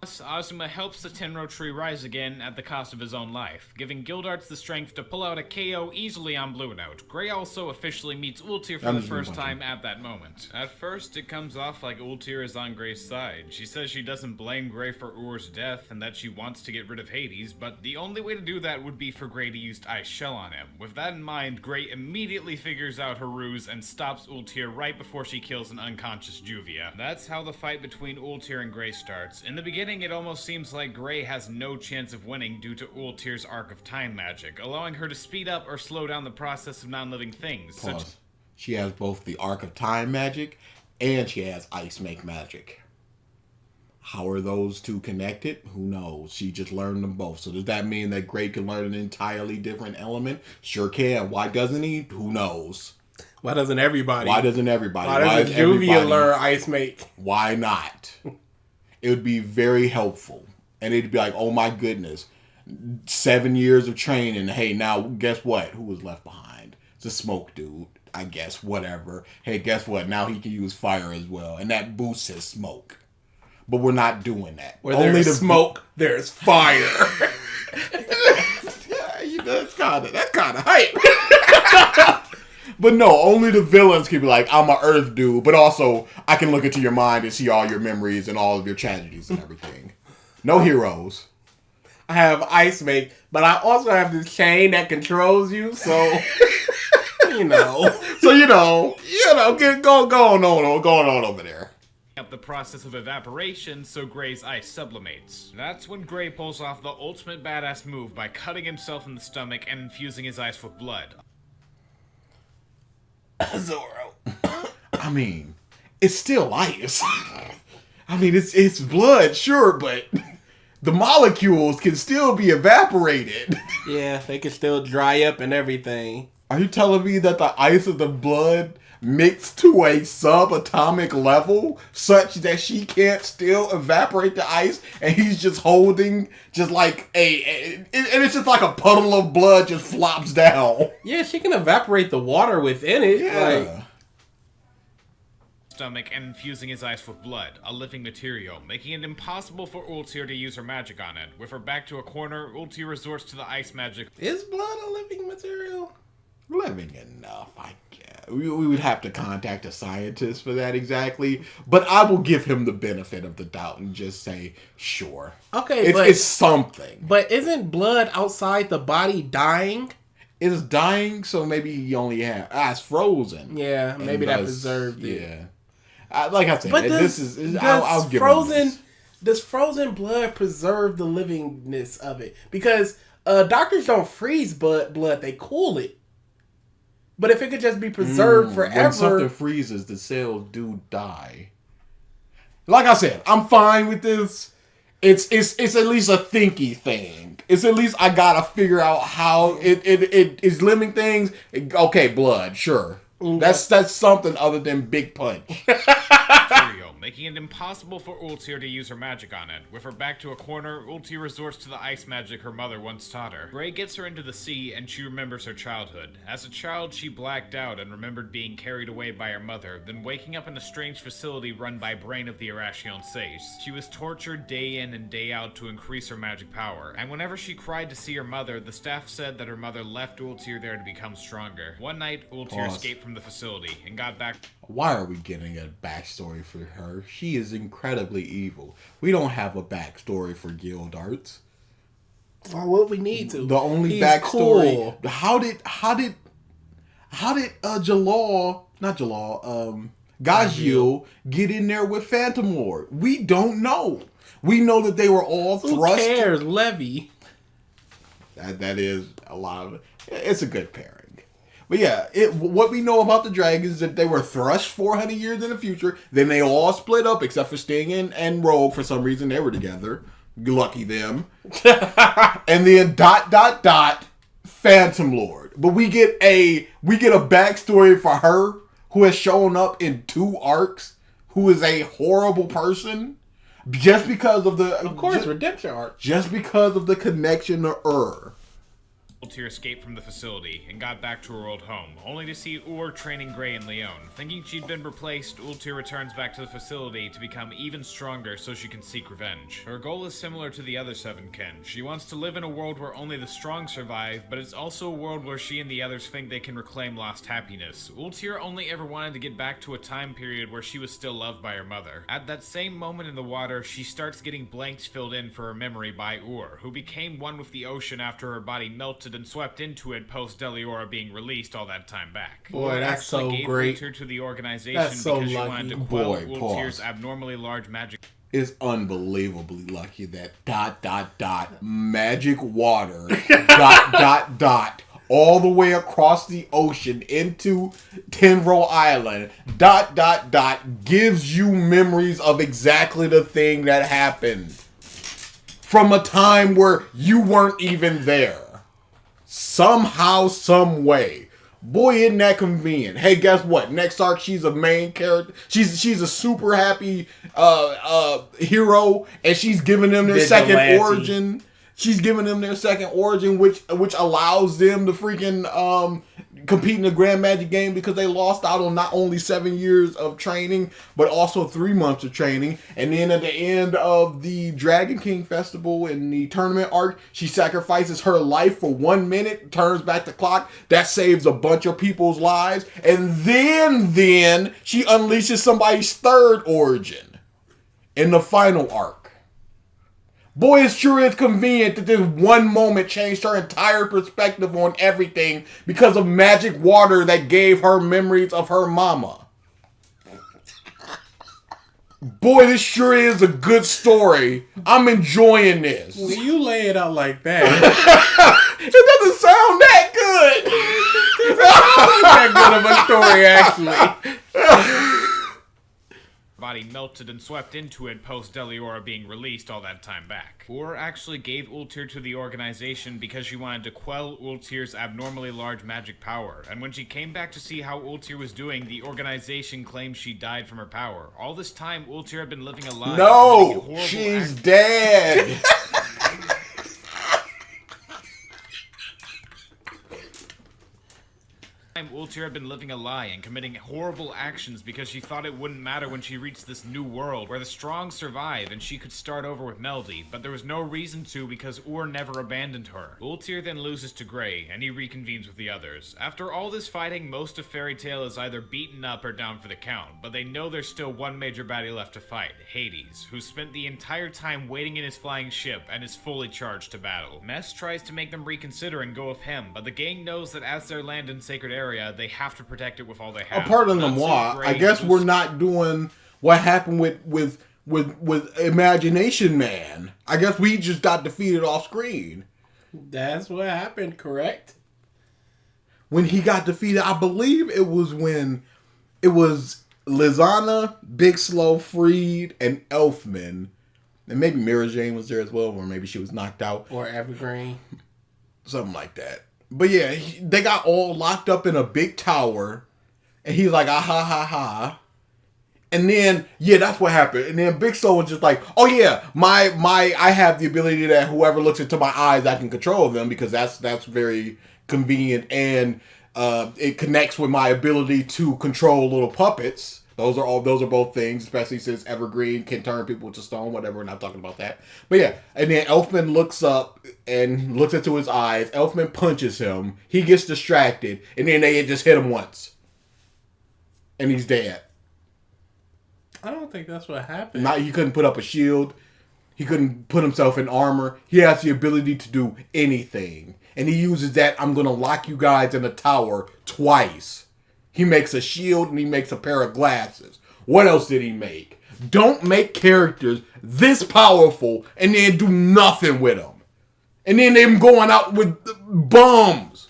Azuma helps the Tenro tree rise again at the cost of his own life, giving Guildarts the strength to pull out a KO easily on Blue Note. Gray also officially meets Ultir for the first time at that moment. At first, it comes off like Ultir is on Gray's side. She says she doesn't blame Gray for Ur's death and that she wants to get rid of Hades, but the only way to do that would be for Gray to use Ice Shell on him. With that in mind, Gray immediately figures out her ruse and stops Ultir right before she kills an unconscious Juvia. That's how the fight between Ultir and Gray starts. In the beginning, it almost seems like Gray has no chance of winning due to Ultir's Arc of Time magic, allowing her to speed up or slow down the process of non-living things. She has both the Arc of Time magic and she has Ice Make magic. How are those two connected? Who knows? She just learned them both. So does that mean that Gray can learn an entirely different element? Sure can. Why doesn't he? Who knows? Why doesn't everybody? Why doesn't everybody? Why doesn't Juvia learn Ice Make? Why not? It would be very helpful. And it'd be like, oh my goodness, 7 years of training. Hey, now guess what? Who was left behind? It's a smoke dude, I guess, whatever. Hey, guess what? Now he can use fire as well. And that boosts his smoke. But we're not doing that. Where there's smoke, there's fire. Yeah, that's kind of hype. But no, only the villains can be like, I'm an Earth dude, but also I can look into your mind and see all your memories and all of your tragedies and everything. No heroes. I have Ice Make, but I also have this chain that controls you, so you know. So you know, going on over there. Up the process of evaporation so Gray's ice sublimates. That's when Gray pulls off the ultimate badass move by cutting himself in the stomach and infusing his ice with blood. Zoro. I mean, it's still ice. I mean, it's blood, sure, but the molecules can still be evaporated. Yeah, they can still dry up and everything. Are you telling me that the ice of the blood mixed to a subatomic level such that she can't still evaporate the ice and he's just holding just like and it's just like a puddle of blood just flops down? Yeah, she can evaporate the water within it. Yeah. Stomach and infusing his ice with blood, a living material, making it impossible for Ultir to use her magic on it. With her back to a corner, Ultir resorts to the ice magic. Is blood a living material? Living enough, I guess. We would have to contact a scientist for that exactly, but I will give him the benefit of the doubt and just say, sure. Okay, it's something. But isn't blood outside the body dying? It's dying, so maybe he only has... it's frozen. Yeah, maybe that preserved it. Yeah. Like I said, I'll give frozen, him this. Does frozen blood preserve the livingness of it? Because doctors don't freeze blood, they cool it. But if it could just be preserved forever... When something freezes, the cells do die. Like I said, I'm fine with this. It's at least a thinky thing. It's at least I gotta figure out how it is living things. Okay, blood, sure. That's something other than Big Punch. Making it impossible for Ultir to use her magic on it. With her back to a corner, Ultir resorts to the ice magic her mother once taught her. Gray gets her into the sea, and she remembers her childhood. As a child, she blacked out and remembered being carried away by her mother, then waking up in a strange facility run by Brain of the Irration Sage. She was tortured day in and day out to increase her magic power, and whenever she cried to see her mother, the staff said that her mother left Ultir there to become stronger. One night, Ultir escaped from the facility and got back. Why are we getting a backstory for her? She is incredibly evil. We don't have a backstory for Guildarts. Why would we need to? The only backstory. Cool. How did Jellal, not Jellal, Gajil get in there with Phantom Lord? We don't know. We know that they were all thrust. Who cares, Levy? That is a lot of it. It's a good pairing. But yeah, what we know about the dragons is that they were thrust 400 years in the future. Then they all split up except for Sting and Rogue. For some reason, they were together. Lucky them. And then ... Phantom Lord. But we get a backstory for her who has shown up in 2 arcs, who is a horrible person. Just because of the... Of course, redemption arc. Just because of the connection to Ultir escaped from the facility and got back to her old home, only to see Ur training Gray and Leon. Thinking she'd been replaced, Ultir returns back to the facility to become even stronger so she can seek revenge. Her goal is similar to the other 7 kin. She wants to live in a world where only the strong survive, but it's also a world where she and the others think they can reclaim lost happiness. Ultir only ever wanted to get back to a time period where she was still loved by her mother. At that same moment in the water, she starts getting blanks filled in for her memory by Ur, who became one with the ocean after her body melted and swept into it post Deliora being released all that time back. Boy, that's so gave great. Ultir to the organization That's so because she lucky. wanted to quell Boy, Ultir's pause. abnormally large magic. It's unbelievably lucky that ... magic water ... all the way across the ocean into Tenro Island ... gives you memories of exactly the thing that happened from a time where you weren't even there. Somehow, some way. Boy, isn't that convenient. Hey, guess what? Next arc, she's a main character. She's a super happy hero, and she's giving them their second origin. She's giving them their second origin, which allows them to freaking compete in the Grand Magic game because they lost out on not only 7 years of training, but also 3 months of training. And then at the end of the Dragon King Festival in the tournament arc, she sacrifices her life for 1 minute, turns back the clock. That saves a bunch of people's lives. And then she unleashes somebody's third origin in the final arc. Boy, it sure is convenient that this one moment changed her entire perspective on everything because of magic water that gave her memories of her mama. Boy, this sure is a good story. I'm enjoying this. When you lay it out like that, It doesn't sound that good. it's not that good of a story, actually. Body melted and swept into it post Deliora being released all that time back. Ur actually gave Ultir to the organization because she wanted to quell Ultir's abnormally large magic power, and when she came back to see how Ultir was doing, the organization claimed she died from her power. All this time, Ultir had been living a lie. No, she's dead. Ultir had been living a lie and committing horrible actions because she thought it wouldn't matter when she reached this new world where the strong survive and she could start over with Meldy, but there was no reason to because Ur never abandoned her. Ultir then loses to Gray and he reconvenes with the others. After all this fighting, most of Fairy Tail is either beaten up or down for the count, but they know there's still one major baddie left to fight, Hades, who spent the entire time waiting in his flying ship and is fully charged to battle. Mess tries to make them reconsider and go with him, but the gang knows that as their land in Sacred Area, they have to protect it with all they have. Pardon the moi, I guess we're not doing what happened with Imagination Man. I guess we just got defeated off screen. That's what happened, correct? When he got defeated, I believe it was when it was Lizana, Big Slow, Freed, and Elfman. And maybe Mira Jane was there as well, or maybe she was knocked out. Or Evergreen. Something like that. But yeah, they got all locked up in a big tower. And he's like, ah, ha, ha, ha. And then, yeah, that's what happened. And then Big Soul was just like, oh yeah, I have the ability that whoever looks into my eyes, I can control them because that's very convenient. And it connects with my ability to control little puppets. Those are both things, especially since Evergreen can turn people to stone, whatever. We're not talking about that. But yeah, and then Elfman looks up and looks into his eyes. Elfman punches him. He gets distracted, and then they just hit him once. And he's dead. I don't think that's what happened. He couldn't put up a shield. He couldn't put himself in armor. He has the ability to do anything. And he uses that, I'm going to lock you guys in a tower twice. He makes a shield and he makes a pair of glasses. What else did he make? Don't make characters this powerful and then do nothing with them. And then them going out with bums.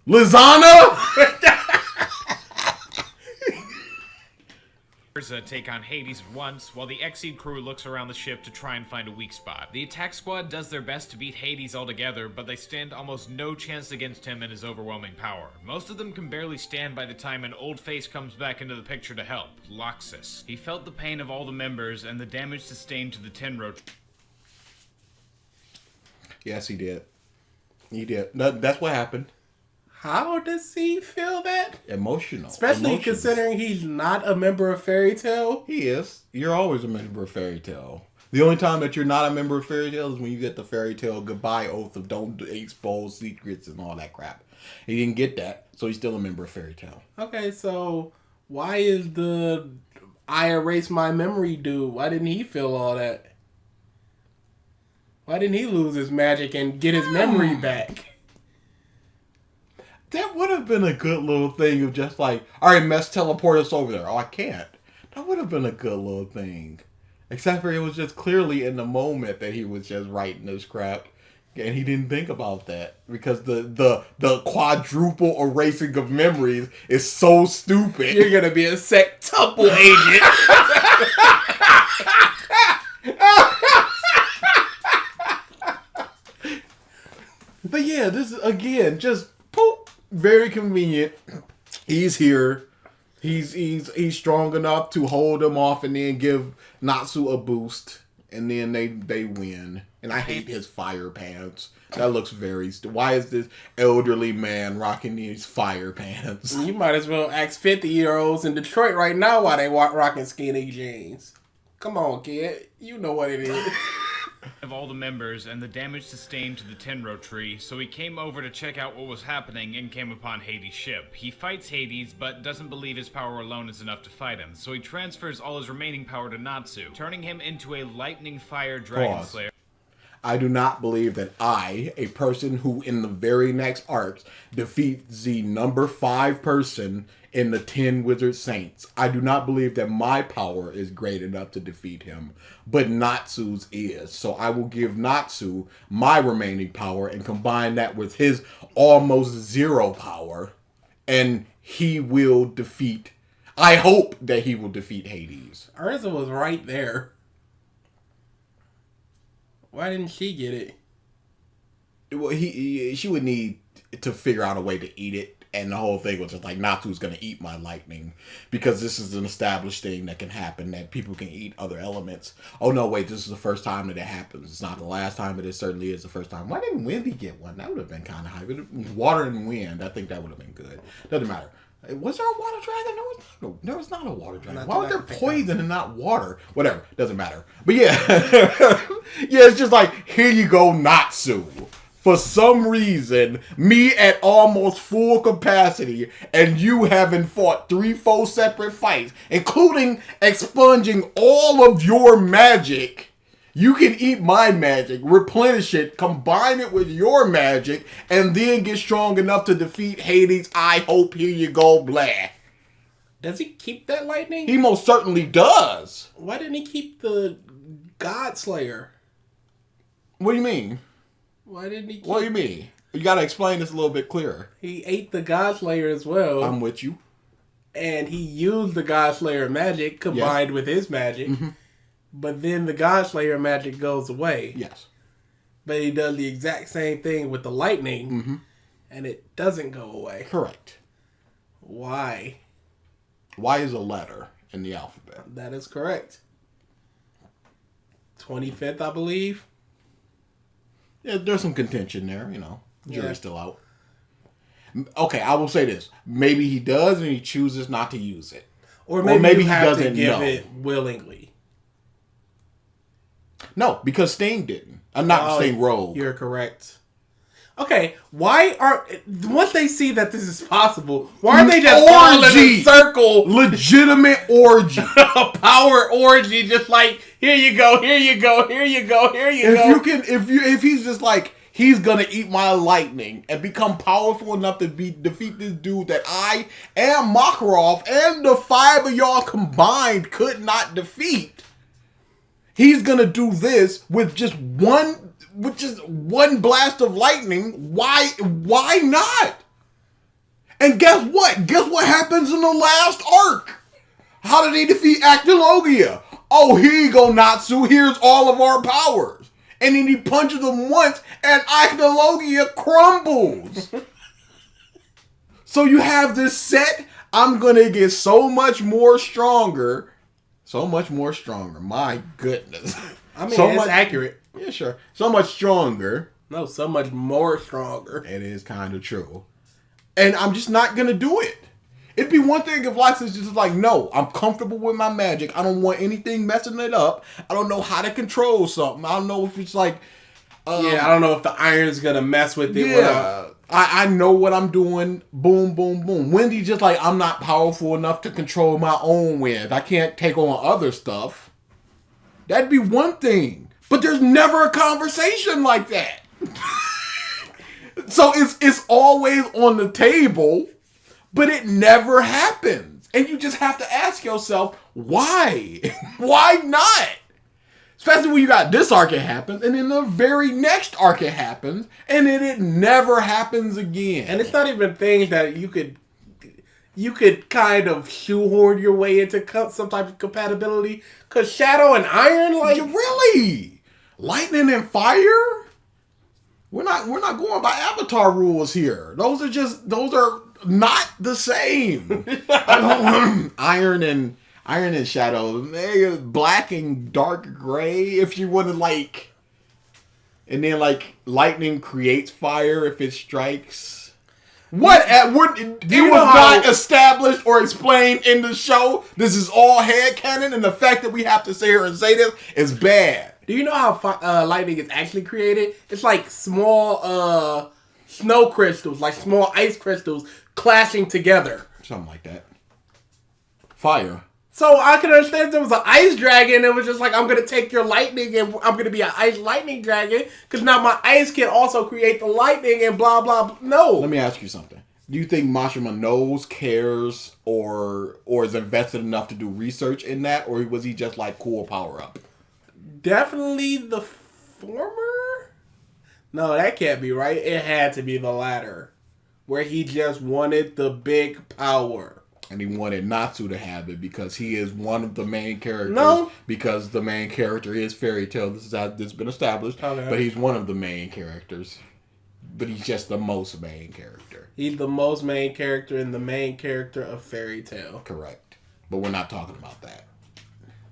Lizana? Take on Hades at once, while the Exceed crew looks around the ship to try and find a weak spot. The attack squad does their best to beat Hades altogether, but they stand almost no chance against him and his overwhelming power. Most of them can barely stand by the time an old face comes back into the picture to help, Loxus. He felt the pain of all the members and the damage sustained to the Tenro. Yes, he did. He did. That's what happened. How does he feel that? Emotional. Especially Emotions. Considering he's not a member of Fairy Tail. He is. You're always a member of Fairy Tail. The only time that you're not a member of Fairy Tail is when you get the Fairy Tail goodbye oath of don't expose secrets and all that crap. He didn't get that, so he's still a member of Fairy Tail. Okay, so why is the I erase my memory dude? Why didn't he feel all that? Why didn't he lose his magic and get his memory back? That would have been a good little thing of just like, all right, Mess, teleport us over there. Oh, I can't. That would have been a good little thing. Except for it was just clearly in the moment that he was just writing this crap. And he didn't think about that. Because the quadruple erasing of memories is so stupid. You're going to be a sectuple agent. But yeah, this is, again, just poop. Very convenient. He's here. He's strong enough to hold him off and then give Natsu a boost. And then they win. And I hate his fire pants. That looks very... Why is this elderly man rocking these fire pants? You might as well ask 50-year-olds in Detroit right now why they rocking skinny jeans. Come on, kid. You know what it is. Of all the members and the damage sustained to the Tenro tree, so he came over to check out what was happening and came upon Hades' ship. He fights Hades, but doesn't believe his power alone is enough to fight him, so he transfers all his remaining power to Natsu, turning him into a lightning fire dragon slayer. I do not believe that I, a person who in the very next arcs defeats the number 5 person in the 10 Wizard Saints, I do not believe that my power is great enough to defeat him, but Natsu's is. So I will give Natsu my remaining power and combine that with his almost 0 power, and he will defeat... I hope that he will defeat Hades. Urza was right there. Why didn't she get it? Well, she would need to figure out a way to eat it, and the whole thing was just like, Natsu's going to eat my lightning, because this is an established thing that can happen, that people can eat other elements. Oh no, wait, this is the first time that it happens. It's not the last time, but it certainly is the first time. Why didn't Wendy get one? That would have been kind of high. Water and wind, I think that would have been good. Doesn't matter. Was there a water dragon? No, there was not a water dragon. Why was there poison and not water? Whatever, doesn't matter. But yeah, yeah, it's just like, here you go, Natsu. For some reason, me at almost full capacity, and you having fought 3-4 separate fights, including expunging all of your magic. You can eat my magic, replenish it, combine it with your magic, and then get strong enough to defeat Hades. I hope, here you go, blah. Does he keep that lightning? He most certainly does. Why didn't he keep the God Slayer? What do you mean? Why didn't he keep... What do you mean? You gotta explain this a little bit clearer. He ate the God Slayer as well. I'm with you. And he used the God Slayer magic combined with his magic. Mm-hmm. But then the God Slayer magic goes away. Yes. But he does the exact same thing with the lightning. Mm-hmm. And it doesn't go away. Correct. Why? Y is a letter in the alphabet. That is correct. 25th, I believe. Yeah, there's some contention there, you know. Jury's still out. Okay, I will say this. Maybe he does and he chooses not to use it. Or maybe he doesn't give it willingly. No, because Sting didn't. I'm not Sting Rogue. You're correct. Okay, why are... Once they see that this is possible, why are they just all in a circle? Legitimate orgy. A power orgy, just like, here you go, here you go, here you go, here you go. If he's just like, he's gonna eat my lightning and become powerful enough to defeat this dude that I and Makarov and the 5 of y'all combined could not defeat. He's gonna do this with just one blast of lightning. Why not? And guess what? Guess what happens in the last arc? How did they defeat Actilogia? Oh, here you go, Natsu. Here's all of our powers. And then he punches them once, and Actilogia crumbles. So you have this set. I'm going to get so much more stronger. So much more stronger. My goodness. I mean, so it's accurate. Yeah, sure. So much stronger. No, so much more stronger. It is kind of true. And I'm just not going to do it. It'd be one thing if Life is just like, no, I'm comfortable with my magic. I don't want anything messing it up. I don't know how to control something. I don't know if it's like... I don't know if the iron's going to mess with it. Yeah, I know what I'm doing. Boom, boom, boom. Wendy's just like, I'm not powerful enough to control my own wind. I can't take on other stuff. That'd be one thing. But there's never a conversation like that. So it's always on the table, but it never happens. And you just have to ask yourself, why? Why not? Especially when you got this arc it happens, and then the very next arc it happens, and then it never happens again. And it's not even things that you could kind of shoehorn your way into some type of compatibility. Because Shadow and Iron, like... Really? Lightning and fire? We're not going by Avatar rules here. Those are not the same. Iron and Shadow, black and dark gray. If you want to like, and then like lightning creates fire if it strikes. It was not established or explained in the show. This is all headcanon, and the fact that we have to sit here and say this is bad. Do you know how lightning is actually created? It's like small snow crystals, like small ice crystals clashing together. Something like that. Fire. So I can understand if there was an ice dragon. It was just like, I'm going to take your lightning and I'm going to be an ice lightning dragon. Because now my ice can also create the lightning and blah, blah. No. Let me ask you something. Do you think Mashima knows, cares, or is invested enough to do research in that? Or was he just like, cool, power up? Definitely the former? No, that can't be right. It had to be the latter. Where he just wanted the big power. And he wanted Natsu to have it because he is one of the main characters. No. Because the main character is Fairy Tail. This has been established. Okay. But he's one of the main characters. But he's just the most main character. He's the most main character and the main character of Fairy Tail. Correct. But we're not talking about that.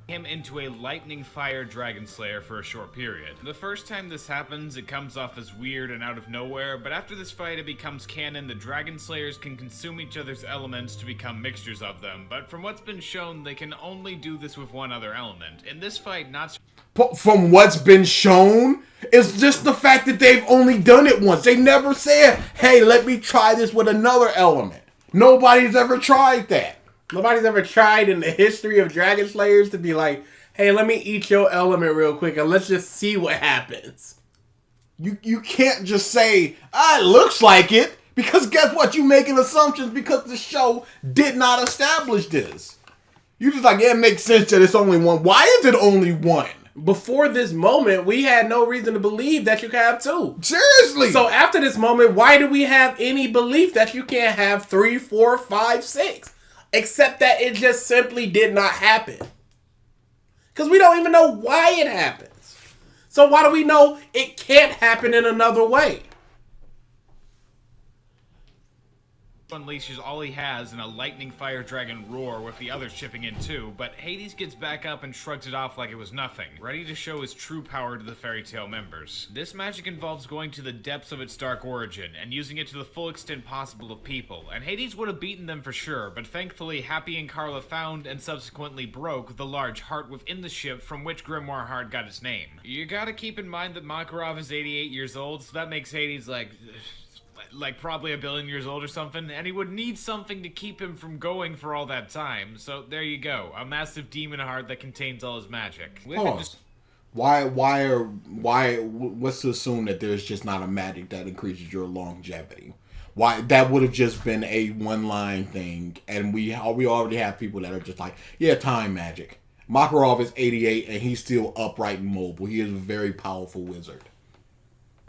Him into a lightning fire dragon slayer for a short period. The first time this happens, it comes off as weird and out of nowhere, but after this fight it becomes canon. The dragon slayers can consume each other's elements to become mixtures of them, but from what's been shown, they can only do this with one other element. In this fight, not from what's been shown, it's just the fact that they've only done it once. They never said, hey, let me try this with another element. Nobody's ever tried that. Nobody's ever tried in the history of Dragon Slayers to be like, hey, let me eat your element real quick and let's just see what happens. You can't just say, it looks like it, because guess what? You making assumptions because the show did not establish this. You just like, it makes sense that it's only one. Why is it only one? Before this moment, we had no reason to believe that you could have two. Seriously. So after this moment, why do we have any belief that you can't have 3, 4, 5, 6? Except that it just simply did not happen. Because we don't even know why it happens. So why do we know it can't happen in another way? unleashes all he has in a lightning fire dragon roar with the others chipping in too, but Hades gets back up and shrugs it off like it was nothing, ready to show his true power to the Fairy Tail members. This magic involves going to the depths of its dark origin and using it to the full extent possible of people, and Hades would have beaten them for sure, but thankfully Happy and Carla found and subsequently broke the large heart within the ship from which Grimoire Heart got its name. You gotta keep in mind that Makarov is 88 years old, so that makes Hades like probably a billion years old or something, and he would need something to keep him from going for all that time. So there you go, a massive demon heart that contains all his magic. What's to assume that there's just not a magic that increases your longevity? Why that would have just been a one line thing, and we already have people that are just like, yeah, time magic. Makarov is 88 and he's still upright and mobile. He is a very powerful wizard.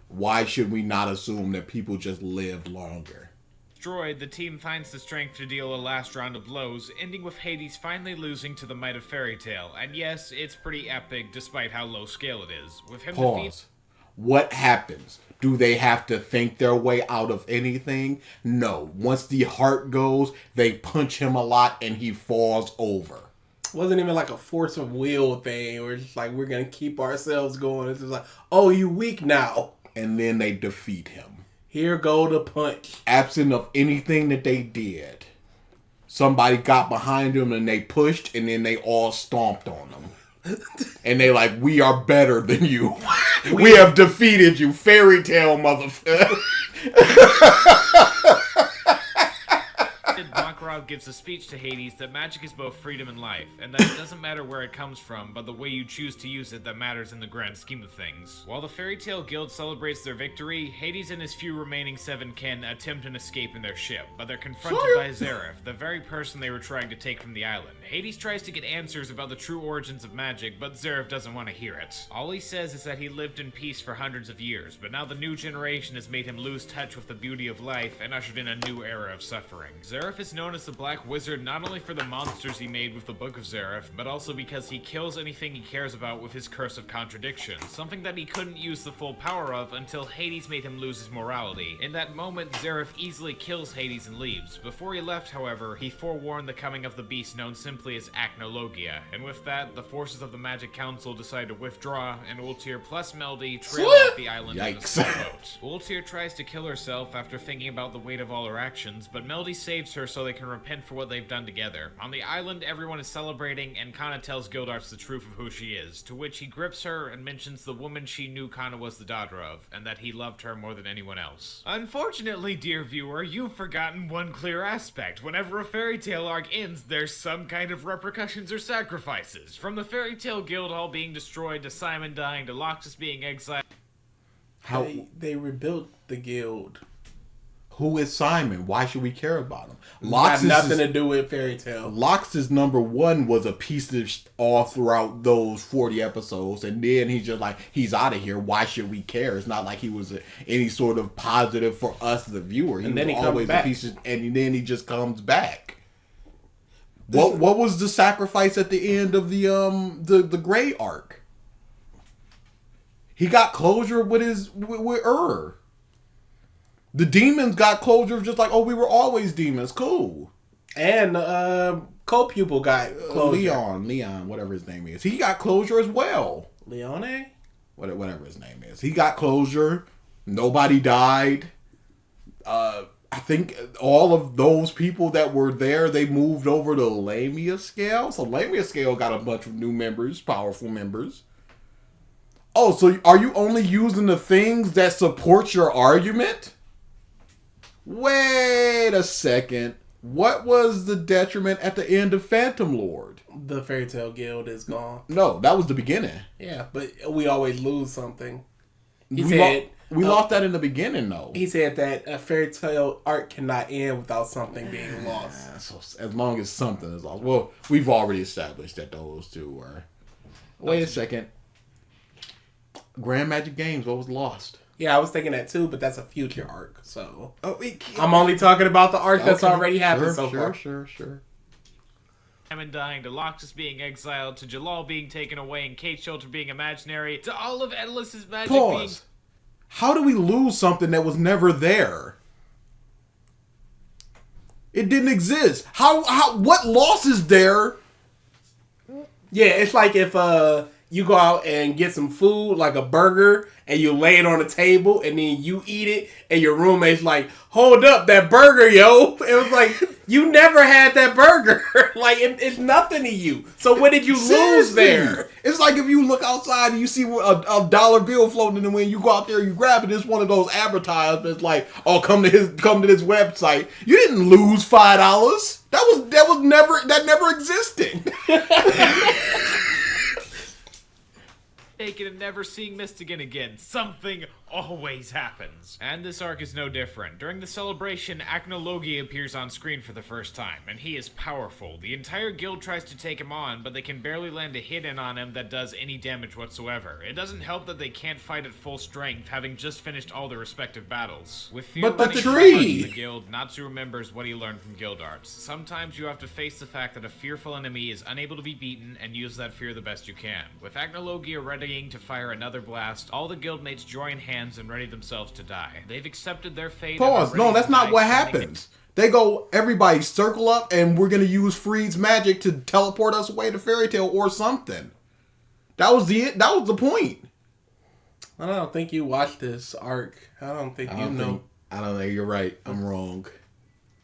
Why should we not assume that people just live longer? Destroyed, the team finds the strength to deal a last round of blows, ending with Hades finally losing to the might of Fairy Tail. And yes, it's pretty epic despite how low scale it is. With him Pause. What happens? Do they have to think their way out of anything? No. Once the heart goes, they punch him a lot and he falls over. It wasn't even like a force of will thing where it's just like, we're going to keep ourselves going. It's just like, oh, you weak now. And then they defeat him. Here go the punch. Absent of anything that they did. Somebody got behind him and they pushed and then they all stomped on him. And they like, we are better than you. We have defeated you, Fairy Tail motherfucker. Makarov gives a speech to Hades that magic is both freedom and life, and that it doesn't matter where it comes from, but the way you choose to use it that matters in the grand scheme of things. While the Fairy Tail Guild celebrates their victory, Hades and his few remaining 7 kin attempt an escape in their ship, but they're confronted by Zeref, the very person they were trying to take from the island. Hades tries to get answers about the true origins of magic, but Zeref doesn't want to hear it. All he says is that he lived in peace for hundreds of years, but now the new generation has made him lose touch with the beauty of life and ushered in a new era of suffering. Zeref is known as the Black Wizard not only for the monsters he made with the Book of Zeref, but also because he kills anything he cares about with his Curse of Contradiction, something that he couldn't use the full power of until Hades made him lose his morality. In that moment, Zeref easily kills Hades and leaves. Before he left, however, he forewarned the coming of the beast known simply as Acnologia, and with that, the forces of the Magic Council decide to withdraw, and Ultir plus Meldy trail off the island in a small boat. Ultir tries to kill herself after thinking about the weight of all her actions, but Meldy saves her so they can repent for what they've done together. On the island, everyone is celebrating, and Cana tells Gildarts the truth of who she is, to which he grips her and mentions the woman she knew Cana was the daughter of, and that he loved her more than anyone else. Unfortunately, dear viewer, you've forgotten one clear aspect. Whenever a fairy tale arc ends, there's some kind of repercussions or sacrifices. From the Fairy Tale Guild Hall being destroyed, to Simon dying, to Loxus being exiled. They rebuilt the guild. Who is Simon? Why should we care about him? Got nothing to do with Fairy Tail. Loxus #1 was a piece of all throughout those 40 episodes, and then he's just like, he's out of here. Why should we care? It's not like he was any sort of positive for us, the viewer. And then he comes back. And then he just comes back. What was the sacrifice at the end of the Grey arc? He got closure with Ur. The demons got closure just like, oh, we were always demons. Cool. And co-pupil got closure. Leon, whatever his name is. He got closure as well. Leone? Whatever his name is. He got closure. Nobody died. I think all of those people that were there, they moved over to Lamia Scale. So Lamia Scale got a bunch of new members, powerful members. Oh, so are you only using the things that support your argument? Wait a second. What was the detriment at the end of Phantom Lord? The Fairy Tale Guild is gone. No, that was the beginning. Yeah, but we always lose something. We lost that in the beginning, though. He said that a Fairy Tale arc cannot end without something being lost. So as long as something is lost. Well, we've already established that those two were. Wait a second. Grand Magic Games, what was lost? Yeah, I was thinking that too, but that's a future arc, so... I'm only talking about the arc that's already happened so far. Sure. Simon dying, to Loxus being exiled, to Jellal being taken away, and Kate Shelter being imaginary, to all of Endless's magic being... How do we lose something that was never there? It didn't exist. What loss is there? Yeah, it's like if you go out and get some food, like a burger, and you lay it on the table, and then you eat it, and your roommate's like, hold up, that burger, yo. It was like, you never had that burger. Like, it's nothing to you. So what did you lose there? It's like if you look outside and you see a dollar bill floating in the wind, you go out there, you grab it, it's one of those advertisements like, oh, come to this website. You didn't lose $5. That never existed. naked and never seeing Mystigan again. Something always happens. And this arc is no different. During the celebration, Acnologia appears on screen for the first time, and he is powerful. The entire guild tries to take him on, but they can barely land a hit in on him that does any damage whatsoever. It doesn't help that they can't fight at full strength, having just finished all their respective battles. With fear But the running tree! through the guild, Natsu remembers what he learned from guild arts. Sometimes you have to face the fact that a fearful enemy is unable to be beaten, and use that fear the best you can. With Acnologia readying to fire another blast, all the guildmates join hands and ready themselves to die. They've accepted their fate. Pause. No, that's not what happens. They go, everybody circle up, and we're gonna use Freed's magic to teleport us away to Fairy Tail or something. That was the point. I don't think you watched this arc. I don't think you know. I don't know. You're right. I'm wrong.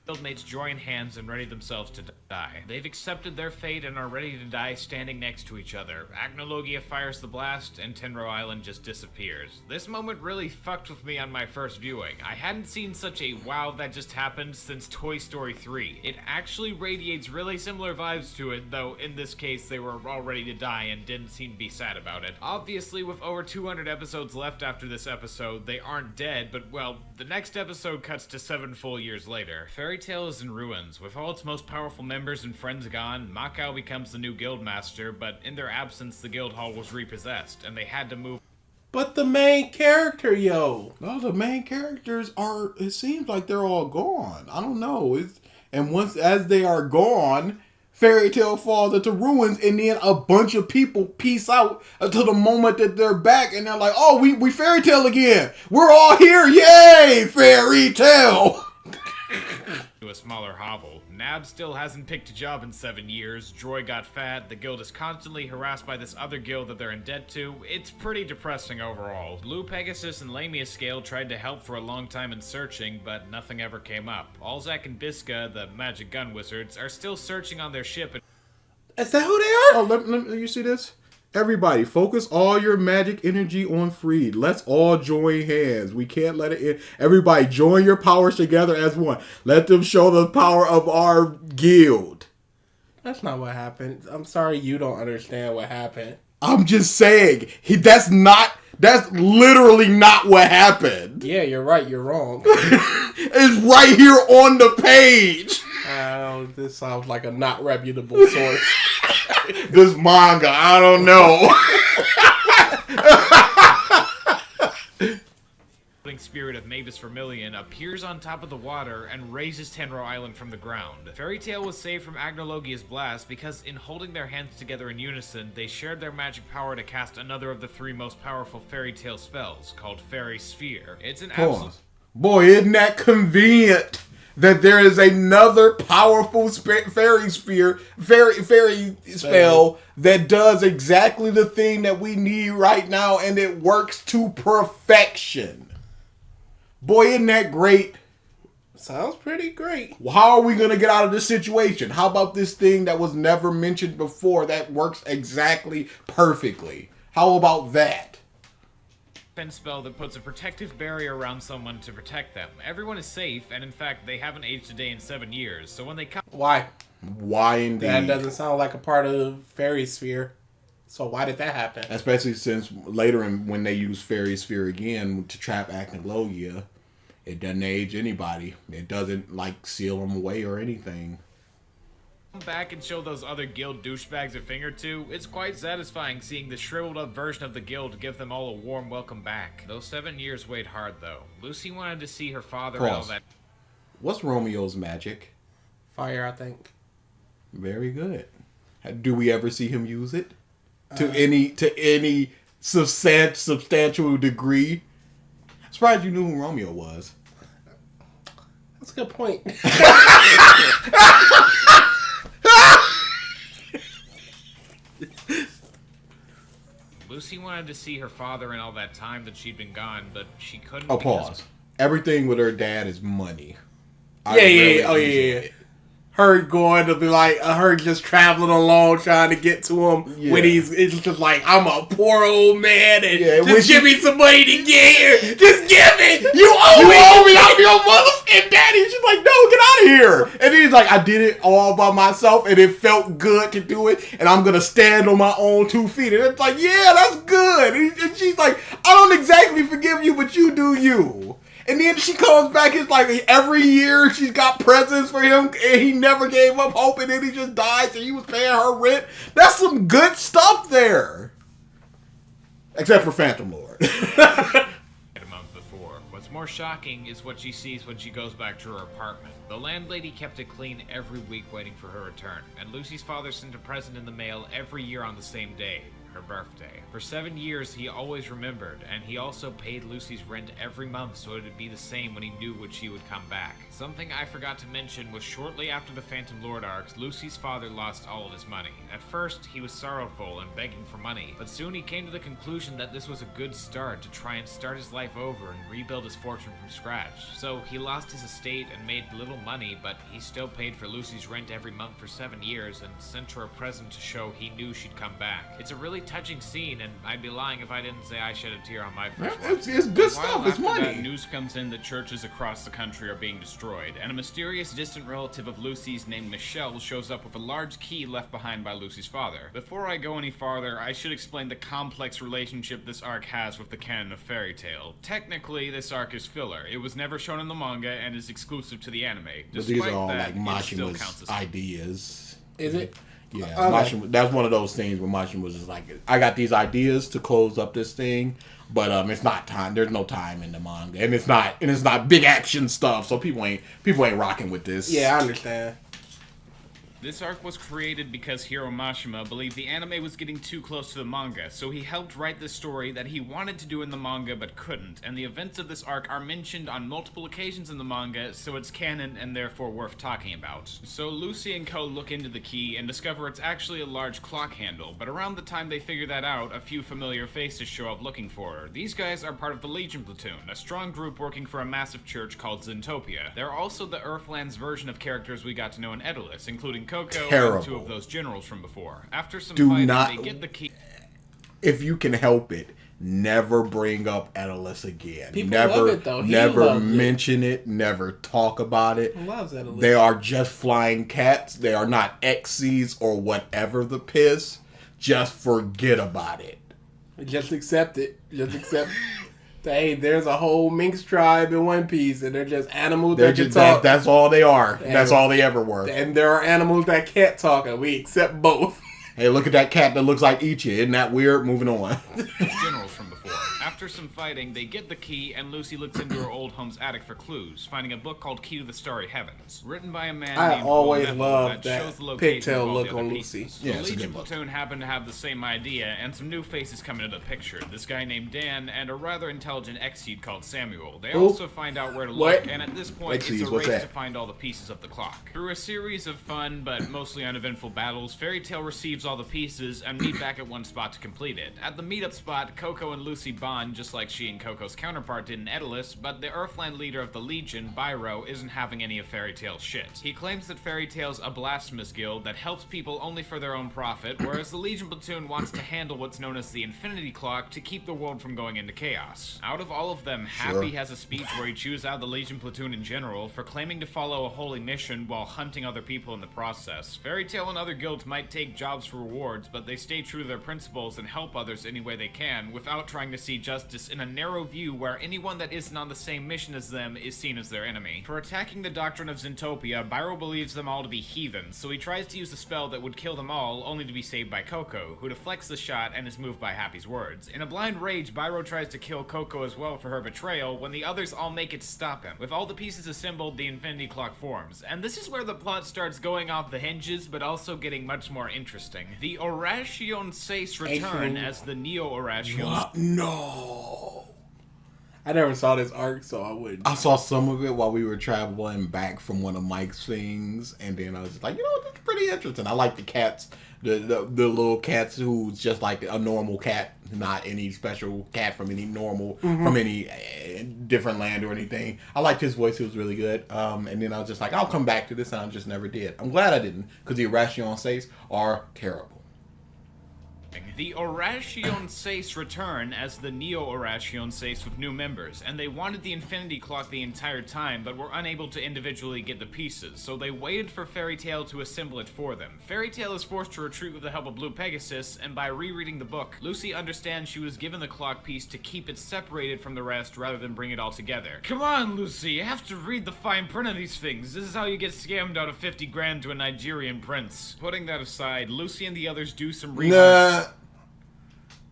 Guildmates join hands and ready themselves to die. They've accepted their fate and are ready to die standing next to each other. Acnologia fires the blast, and Tenro Island just disappears. This moment really fucked with me on my first viewing. I hadn't seen such a wow that just happened since Toy Story 3. It actually radiates really similar vibes to it, though in this case they were all ready to die and didn't seem to be sad about it. Obviously, with over 200 episodes left after this episode, they aren't dead, but well, the next episode cuts to 7 full years later. Fairy Tail is in ruins. With all its most powerful members and friends gone, Makao becomes the new guild master, but in their absence, the guild hall was repossessed, and they had to move. But the main character, yo. No, the main characters are. It seems like they're all gone. I don't know. And once as they are gone, Fairy Tail falls into ruins, and then a bunch of people peace out until the moment that they're back, and they're like, "Oh, we Fairy Tail again. We're all here! Yay, Fairy Tail!" To a smaller hovel. Nab still hasn't picked a job in 7 years, Droy got fat, the guild is constantly harassed by this other guild that they're in debt to. It's pretty depressing overall. Blue Pegasus and Lamia Scale tried to help for a long time in searching, but nothing ever came up. Alzak and Biska, the magic gun wizards, are still searching on their ship. Is that who they are? Oh, let you see this? Everybody, focus all your magic energy on Freed. Let's all join hands. We can't let it in. Everybody, join your powers together as one. Let them show the power of our guild. That's not what happened. I'm sorry you don't understand what happened. I'm just saying. That's literally not what happened. Yeah, you're right. You're wrong. It's right here on the page. Oh, this sounds like a not reputable source. This manga, I don't know. Spirit of Mavis Vermilion appears on top of the water and raises Tenro Island from the ground. Fairy Tail was saved from Agnologia's blast because in holding their hands together in unison, they shared their magic power to cast another of the 3 most powerful Fairy Tail spells, called Fairy Sphere. It's an absolute... Boy, isn't that convenient that there is another powerful fairy spell that does exactly the thing that we need right now, and it works to perfection. Boy, isn't that great? Sounds pretty great. Well, how are we going to get out of this situation? How about this thing that was never mentioned before that works exactly perfectly? How about that? Spell that puts a protective barrier around someone to protect them. Everyone is safe, and in fact, they haven't aged a day in 7 years, so when they come... Why? Why indeed? That doesn't sound like a part of Fairy Sphere. So why did that happen? Especially since later when they use Fairy Sphere again to trap Acnologia, it doesn't age anybody. It doesn't, seal them away or anything. Come back and show those other guild douchebags a thing or two. It's quite satisfying seeing the shriveled up version of the guild give them all a warm welcome back. Those 7 years weighed hard, though. Lucy wanted to see her father and all that. What's Romeo's magic? Fire, I think. Very good. Do we ever see him use it? To any substantial degree? I'm surprised you knew who Romeo was. That's a good point. Lucy wanted to see her father in all that time that she'd been gone, but she couldn't. Oh, pause. Everything with her dad is money. Yeah. her going to be like her just traveling along trying to get to him when it's just like, I'm a poor old man and just give me some money to get here. Just give it. You owe me. I'm your mother's and daddy. She's like, no, get out of here. And then he's like, I did it all by myself and it felt good to do it and I'm gonna stand on my own 2 feet. And it's like, yeah, that's good. And she's like, I don't exactly forgive you, but you do you. And then she comes back, it's like every year she's got presents for him and he never gave up hope and then he just died so he was paying her rent. That's some good stuff there. Except for Phantom Lord. A month before. What's more shocking is what she sees when she goes back to her apartment. The landlady kept it clean every week waiting for her return, and Lucy's father sent a present in the mail every year on the same day. Her birthday. For 7 years, he always remembered, and he also paid Lucy's rent every month so it would be the same when he knew when she would come back. Something I forgot to mention was shortly after the Phantom Lord arcs, Lucy's father lost all of his money. At first, he was sorrowful and begging for money, but soon he came to the conclusion that this was a good start to try and start his life over and rebuild his fortune from scratch. So he lost his estate and made little money, but he still paid for Lucy's rent every month for 7 years and sent her a present to show he knew she'd come back. It's a really touching scene, and I'd be lying if I didn't say I shed a tear on my first watch. It's good stuff. It's money. That, news comes in that churches across the country are being destroyed, and a mysterious distant relative of Lucy's named Michelle shows up with a large key left behind by Lucy's father. Before I go any farther, I should explain the complex relationship this arc has with the canon of Fairy Tail. Technically, this arc is filler. It was never shown in the manga and is exclusive to the anime. But these are all like Mashima's ideas. Is it? Yeah, okay. That's one of those things where Mashima was just like, I got these ideas to close up this thing, but it's not time. There's no time in the manga, and it's not big action stuff. So people ain't rocking with this. Yeah, I understand. This arc was created because Hiro Mashima believed the anime was getting too close to the manga, so he helped write this story that he wanted to do in the manga but couldn't, and the events of this arc are mentioned on multiple occasions in the manga, so it's canon and therefore worth talking about. So Lucy and Co look into the key and discover it's actually a large clock handle, but around the time they figure that out, a few familiar faces show up looking for her. These guys are part of the Legion Platoon, a strong group working for a massive church called Zentopia. They're also the Earthland's version of characters we got to know in Edalus, including Coco and 2 of those generals from before. After some fighting, they get the key. If you can help it, never bring up Edalus again. People love it, though. Never mention it. Never talk about it. He loves Edalus. They are just flying cats. They are not Xyz or whatever the piss. Just forget about it. Just accept it. Just accept hey, there's a whole Minx tribe in One Piece, and they're just animals that can talk. That's all they are. That's all they ever were. And there are animals that can't talk, and we accept both. Hey, look at that cat that looks like Ichi. Isn't that weird? Moving on. Generals from before. After some fighting, they get the key, and Lucy looks into her old home's attic for clues, finding a book called Key to the Starry Heavens, written by a man named always Neville loved that shows the that location pigtail of all look the other on pieces. Lucy. Yeah, the it's a Legion good book. Platoon happened to have the same idea, and some new faces come into the picture. This guy named Dan, and a rather intelligent Exceed called Samuel. They also find out where to look, and at this point, Exceed, it's a what's race that? to find all the pieces of the clock. Through a series of fun, but mostly uneventful battles, Fairy Tail receives all the pieces and meet back at one spot to complete it. At the meetup spot, Coco and Lucy bond just like she and Coco's counterpart did in Edalus, but the Earthland leader of the Legion, Byro, isn't having any of Fairy Tail's shit. He claims that Fairy Tail's a blasphemous guild that helps people only for their own profit, whereas the Legion Platoon wants to handle what's known as the Infinity Clock to keep the world from going into chaos. Out of all of them, Happy has a speech where he chews out the Legion Platoon in general for claiming to follow a holy mission while hunting other people in the process. Fairy Tail and other guilds might take jobs for rewards, but they stay true to their principles and help others any way they can, without trying to see justice in a narrow view where anyone that isn't on the same mission as them is seen as their enemy. For attacking the doctrine of Zentopia, Byro believes them all to be heathens, so he tries to use a spell that would kill them all, only to be saved by Coco, who deflects the shot and is moved by Happy's words. In a blind rage, Byro tries to kill Coco as well for her betrayal, when the others all make it to stop him. With all the pieces assembled, the Infinity Clock forms, and this is where the plot starts going off the hinges, but also getting much more interesting. The Oration Seis return as the Neo-Oration. What? No. I never saw this arc, so I wouldn't. I saw some of it while we were traveling back from one of Mike's things, and then I was like, this is pretty interesting. I like the cats the little cats who's just like a normal cat, not any special cat from any from any different land or anything. I liked his voice; it was really good. And then I was just like, I'll come back to this, and I just never did. I'm glad I didn't, because the Irration Seis are terrible. The Irration Seis return as the Neo-Irration Seis with new members, and they wanted the Infinity Clock the entire time, but were unable to individually get the pieces, so they waited for Fairy Tail to assemble it for them. Fairy Tail is forced to retreat with the help of Blue Pegasus, and by rereading the book, Lucy understands she was given the clock piece to keep it separated from the rest rather than bring it all together. Come on, Lucy, you have to read the fine print of these things. This is how you get scammed out of 50 grand to a Nigerian prince. Putting that aside, Lucy and the others do some research.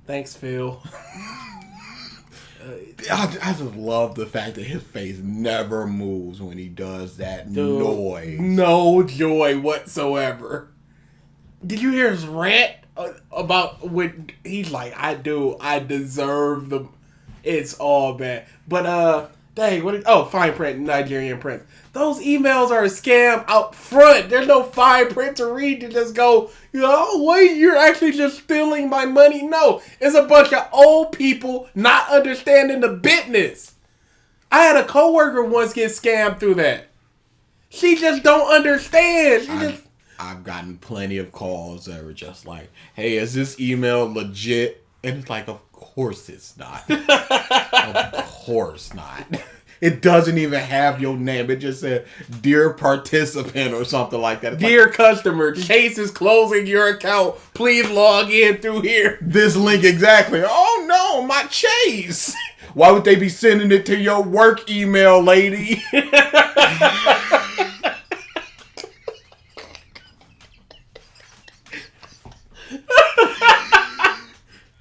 Thanks, Phil. I just love the fact that his face never moves when he does that noise. No joy whatsoever. Did you hear his rant about when he's like, I deserve the... It's all bad. But, dang, fine print, Nigerian prince. Those emails are a scam out front. There's no fine print to read to just go, wait, you're actually just stealing my money. No, it's a bunch of old people not understanding the business. I had a coworker once get scammed through that. She just don't understand. I've gotten plenty of calls that were just like, hey, is this email legit? And it's like, of course it's not. Of course not. It doesn't even have your name. It just said, dear participant or something like that. It's dear like, customer, Chase is closing your account. Please log in through here. This link exactly. Oh no, my Chase. Why would they be sending it to your work email, lady?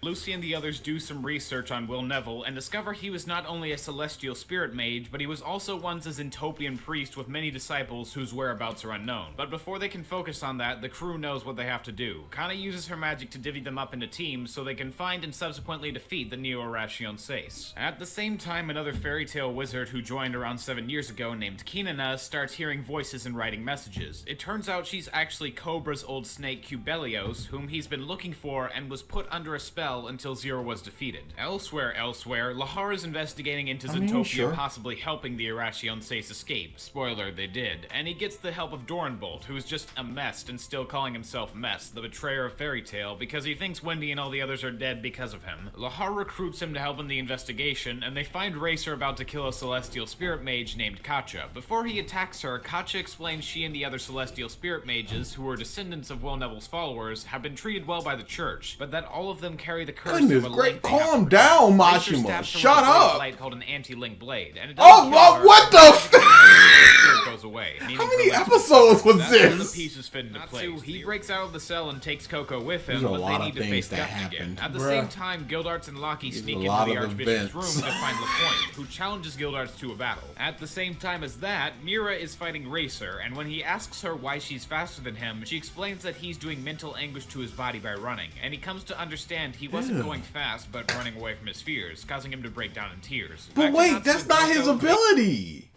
Lucy and the others do some research on Will Neville and discover he was not only a celestial spirit mage, but he was also once a Zentopian priest with many disciples whose whereabouts are unknown. But before they can focus on that, the crew knows what they have to do. Cana uses her magic to divvy them up into teams so they can find and subsequently defeat the Neo-Irration Seis. At the same time, another fairy tale wizard who joined around 7 years ago named Cana starts hearing voices and writing messages. It turns out she's actually Cobra's old snake Cubelios, whom he's been looking for and was put under a spell until Zero was defeated. Elsewhere, Lahar is investigating into Zootopia possibly helping the Irration Seis escape. Spoiler, they did. And he gets the help of Doranbolt, who is just a mess and still calling himself Mess, the betrayer of Fairy Tail, because he thinks Wendy and all the others are dead because of him. Lahar recruits him to help in the investigation, and they find Racer about to kill a celestial spirit mage named Katja. Before he attacks her, Katja explains she and the other celestial spirit mages, who are descendants of Will Neville's followers, have been treated well by the church, but that all of them carry the curse Goodness, of a great. link. Calm down, Mashima. Shut up. Light called an anti-link blade, and it what the goes away. How many episodes was this? The pieces fit into place. He breaks out of the cell and takes Coco with him, but they need to face Gutton again. At the same time, Gildarts and Loki sneak into the Archbishop's room to find LaPointe, who challenges Gildarts to a battle. At the same time as that, Mira is fighting Racer, and when he asks her why she's faster than him, she explains that he's doing mental anguish to his body by running, and he comes to understand he wasn't going fast, but running away from his fears, causing him to break down in tears. But wait, that's not his ability.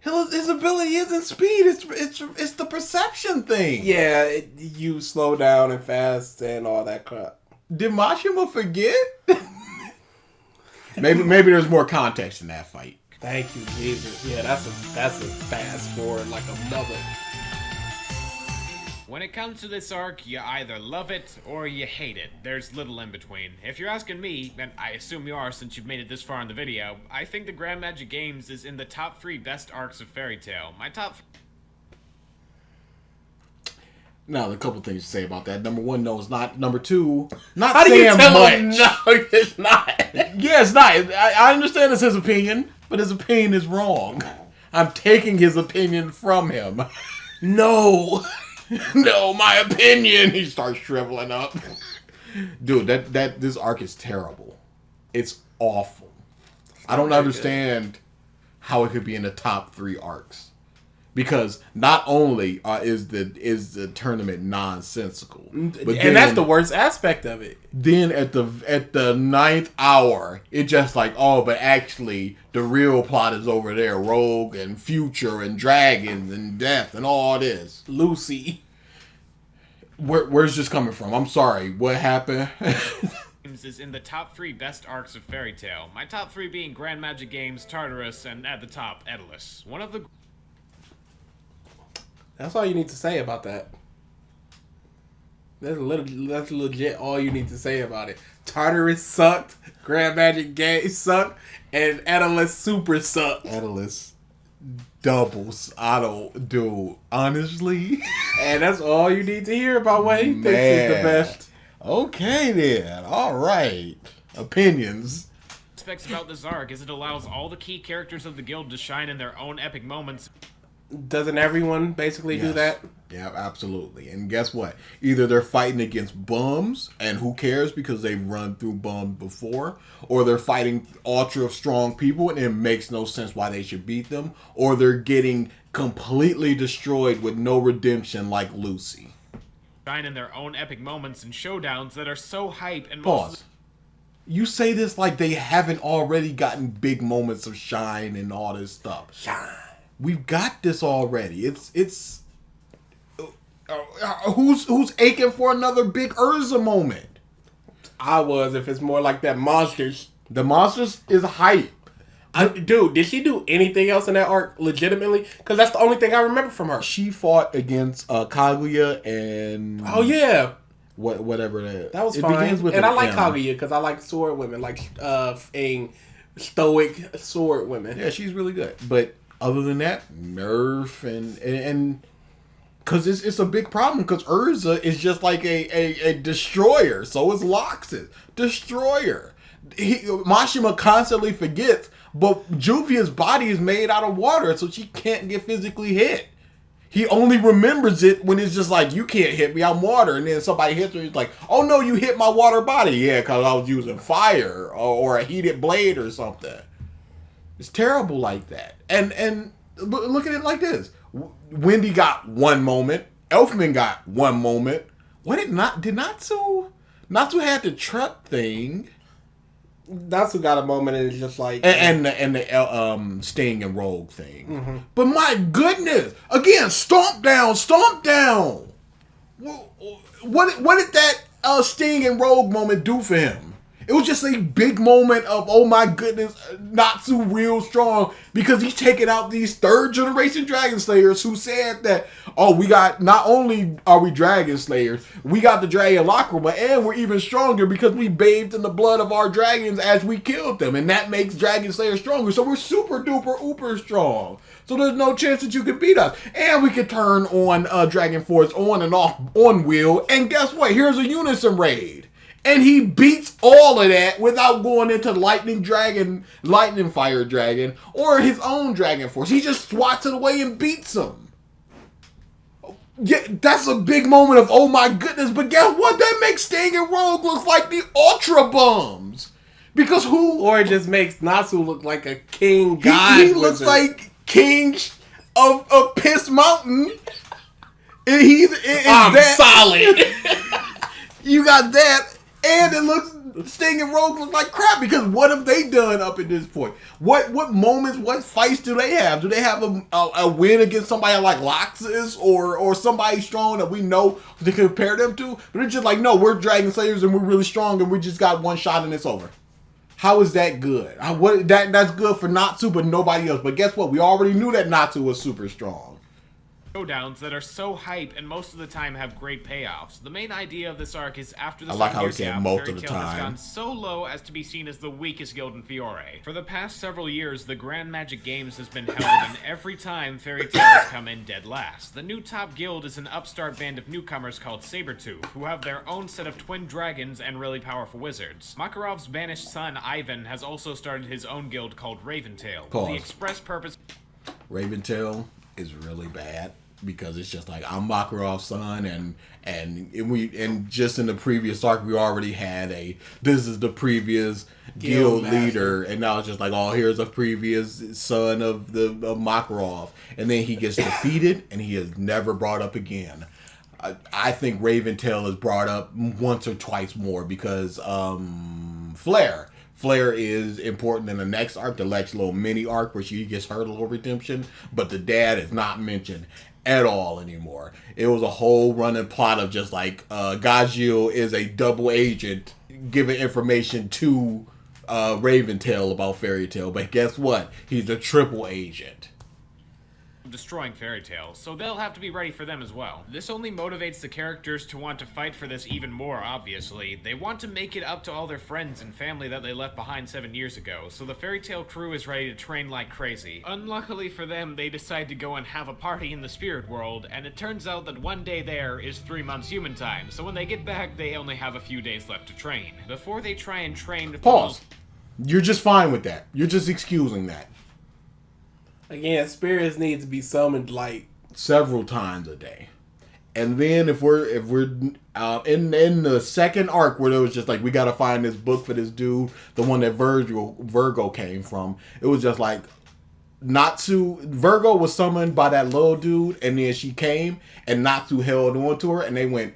His ability isn't speed. It's the perception thing. Yeah, you slow down and fast and all that crap. Did Mashima forget? maybe there's more context in that fight. Thank you, Jesus. Yeah, that's a fast forward like a mother. When it comes to this arc, you either love it or you hate it. There's little in between. If you're asking me, and I assume you are since you've made it this far in the video, I think the Grand Magic Games is in the top 3 best arcs of Fairy Tail. My top... Now, a couple things to say about that. Number 1, no, it's not. Number 2, not How saying do you tell much. him no, it's not? Yeah, it's not. I understand it's his opinion, but his opinion is wrong. I'm taking his opinion from him. No. No, my opinion. He starts shriveling up. Dude, this arc is terrible. It's awful. I don't understand how it could be in the top 3 arcs. Because not only is the tournament nonsensical, but that's the worst aspect of it. Then at the 9th hour, it just like, oh, but actually the real plot is over there. Rogue and Future and Dragons and Death and all this. Lucy. Where's this coming from? I'm sorry. What happened? Is in the top 3 best arcs of Fairy Tail. My top 3 being Grand Magic Games, Tartarus, and at the top, Daedalus. One of the... That's all you need to say about that. That's legit all you need to say about it. Tartarus sucked, Grand Magic Games sucked, and Daedalus super sucked. Daedalus doubles. I don't do honestly. And that's all you need to hear about what he thinks is the best. Okay then. All right. Opinions. Aspects about this arc is it allows all the key characters of the guild to shine in their own epic moments. Doesn't everyone basically do that? Yeah, absolutely. And guess what? Either they're fighting against bums, and who cares because they've run through bums before, or they're fighting ultra strong people, and it makes no sense why they should beat them, or they're getting completely destroyed with no redemption like Lucy. Shine in their own epic moments and showdowns that are so hype and Pause. You say this like they haven't already gotten big moments of shine and all this stuff. Shine. We've got this already. It's who's aching for another big Urza moment? I was, if it's more like that Monsters. The Monsters is hype. Dude, did she do anything else in that arc legitimately? Because that's the only thing I remember from her. She fought against Kaguya and... Oh, yeah. Whatever that was it fine. Begins with and I like M. Kaguya because I like sword women, like stoic sword women. Yeah, she's really good. But other than that, Nerf and because it's a big problem because Urza is just like a destroyer. So is Loxus. Destroyer. Mashima constantly forgets, but Juvia's body is made out of water, so she can't get physically hit. He only remembers it when it's just like, you can't hit me, I'm water. And then somebody hits her, he's like, oh no, you hit my water body. Yeah, because I was using fire or a heated blade or something. It's terrible like that. And look at it like this. Wendy got one moment. Elfman got one moment. What did Natsu? Natsu had the truck thing. Natsu got a moment and it's just like... And the Sting and Rogue thing. Mm-hmm. But my goodness! Again, stomp down! What did that Sting and Rogue moment do for him? It was just a big moment of, oh my goodness, Natsu real strong, because he's taking out these 3rd generation Dragon Slayers who said that, oh, we got, not only are we Dragon Slayers, we got the Dragon Lacrima, and we're even stronger because we bathed in the blood of our dragons as we killed them, and that makes Dragon Slayers stronger, so we're super duper uber strong. So there's no chance that you can beat us. And we can turn on Dragon Force on and off on wheel, and guess what? Here's a Unison raid. And he beats all of that without going into Lightning Fire Dragon, or his own Dragon Force. He just swats it away and beats him. Yeah, that's a big moment of, oh my goodness, but guess what? That makes Sting and Rogue look like the Ultra Bums. Because who... Or it just makes Natsu look like a king god. He looks like King of Piss Mountain. I'm solid. You got that. And it looks, Sting and Rogue look like crap because what have they done up at this point? What moments, what fights do they have? Do they have a win against somebody like Loxus or somebody strong that we know to compare them to? But they're just like, no, we're Dragon Slayers and we're really strong and we just got one shot and it's over. How is that good? That's good for Natsu, but nobody else. But guess what? We already knew that Natsu was super strong. Showdowns that are so hype and most of the time have great payoffs. The main idea of this arc is after the I like how year he said gap, most Fairy of the Tail has time. gone so low as to be seen as the weakest guild in Fiore. For the past several years, the Grand Magic Games has been held, and every time Fairy Tail has come in dead last. The new top guild is an upstart band of newcomers called Sabretooth, who have their own set of twin dragons and really powerful wizards. Makarov's banished son, Ivan, has also started his own guild called Raventail. Pause. The express purpose... Raventail is really bad. Because it's just like, I'm Makarov's son, and just in the previous arc we already had this is the previous guild leader, and now it's just like, oh, here's a previous son of Makarov, and then he gets defeated and he is never brought up again. I think Raventail is brought up once or twice more because Flare is important in the next arc, the next little mini arc where she gets her little redemption, but the dad is not mentioned at all anymore. It was a whole running plot of just like Gajil is a double agent giving information to Raventail about Fairy Tail, but guess what? He's a triple agent. Destroying Fairy Tail, so they'll have to be ready for them as well. This only motivates the characters to want to fight for this even more, obviously. They want to make it up to all their friends and family that they left behind 7 years ago, so the Fairy Tail crew is ready to train like crazy. Unluckily for them, they decide to go and have a party in the spirit world, and it turns out that 1 day there is 3 months human time, so when they get back, they only have a few days left to train. Before they try and train... Pause. You're just fine with that. You're just excusing that. Again, spirits need to be summoned like several times a day, and then if we're in the second arc where there was just like we gotta find this book for this dude, the one that Virgo came from, it was just like Virgo was summoned by that little dude, and then she came and Natsu held on to her, and they went,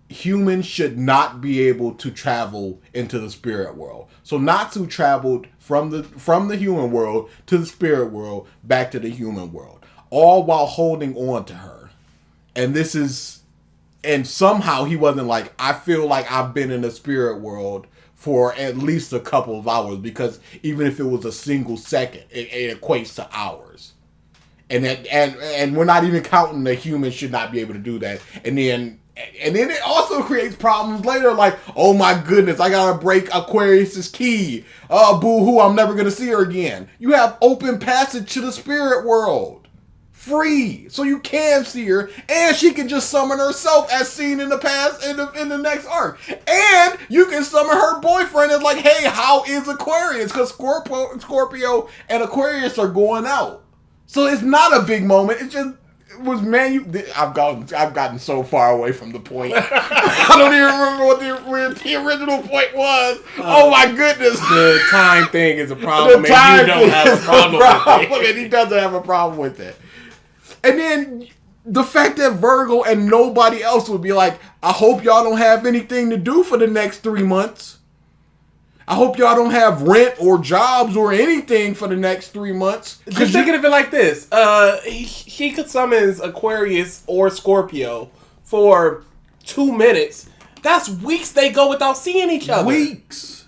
humans should not be able to travel into the spirit world. So Natsu traveled from the human world to the spirit world, back to the human world, all while holding on to her. And somehow he wasn't like, I feel like I've been in the spirit world for at least a couple of hours, because even if it was a single second, it equates to hours. And we're not even counting the humans should not be able to do that. And then it also creates problems later, like, oh my goodness, I gotta break Aquarius's key. Oh, boo-hoo, I'm never gonna see her again. You have open passage to the spirit world. Free. So you can see her, and she can just summon herself as seen in the past, in the next arc. And you can summon her boyfriend as like, hey, how is Aquarius? Because Scorpio and Aquarius are going out. So it's not a big moment, it's just... I've gotten so far away from the point. I don't even remember what the original point was. Oh my goodness! The time thing is a problem, and you don't have a problem with it. And he doesn't have a problem with it. And then the fact that Virgo and nobody else would be like, I hope y'all don't have anything to do for the next 3 months. I hope y'all don't have rent or jobs or anything for the next 3 months. Just thinking of it like this. She could summon Aquarius or Scorpio for 2 minutes. That's weeks they go without seeing each other. Weeks.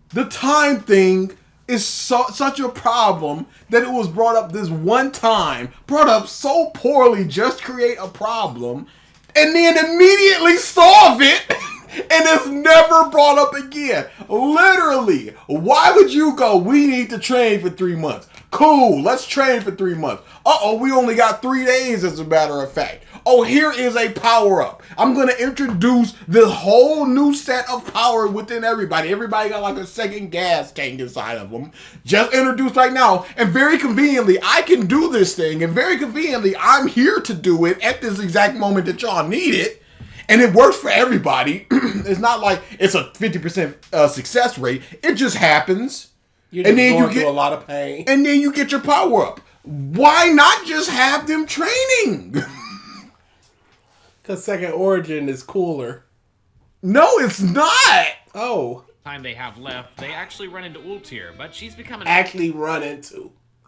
The time thing is such a problem that it was brought up this one time. Brought up so poorly, just create a problem. And then immediately solve it. And it's never brought up again. Literally. Why would you go, we need to train for 3 months? Cool, let's train for 3 months. Uh-oh, we only got 3 days as a matter of fact. Oh, here is a power-up. I'm going to introduce this whole new set of power within everybody. Everybody got like a second gas tank inside of them. Just introduced right now. And very conveniently, I can do this thing. And very conveniently, I'm here to do it at this exact moment that y'all need it. And it works for everybody. It's not like it's a 50% success rate. It just happens. You're just going through a lot of pain. And then you get your power up. Why not just have them training? Because Second Origin is cooler. No, it's not. Oh. Time they have left, they actually run into Ultir, but she's become an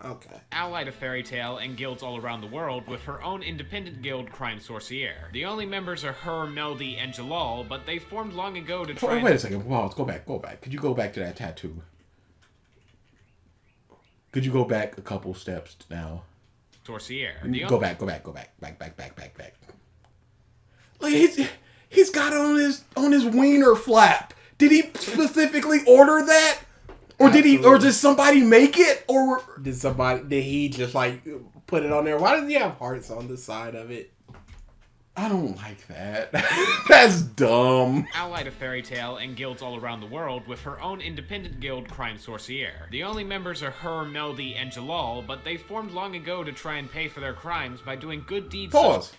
Okay. ally to Fairy Tail and guilds all around the world with her own independent guild, Crime Sorcière. The only members are her, Melody, and Jellal, but they formed long ago to try. Wait a second. Pause. Go back. Could you go back to that tattoo? Could you go back a couple steps now? Sorcière. Go back. Back. Like he's got it on his wiener flap. Did he specifically order that? Or did somebody make it? Or did he just like put it on there? Why does he have hearts on the side of it? I don't like that. That's dumb. Ally to Fairy Tail and guilds all around the world with her own independent guild, Crime Sorcière. The only members are her, Melody, and Jellal, but they formed long ago to try and pay for their crimes by doing good deeds. Pause.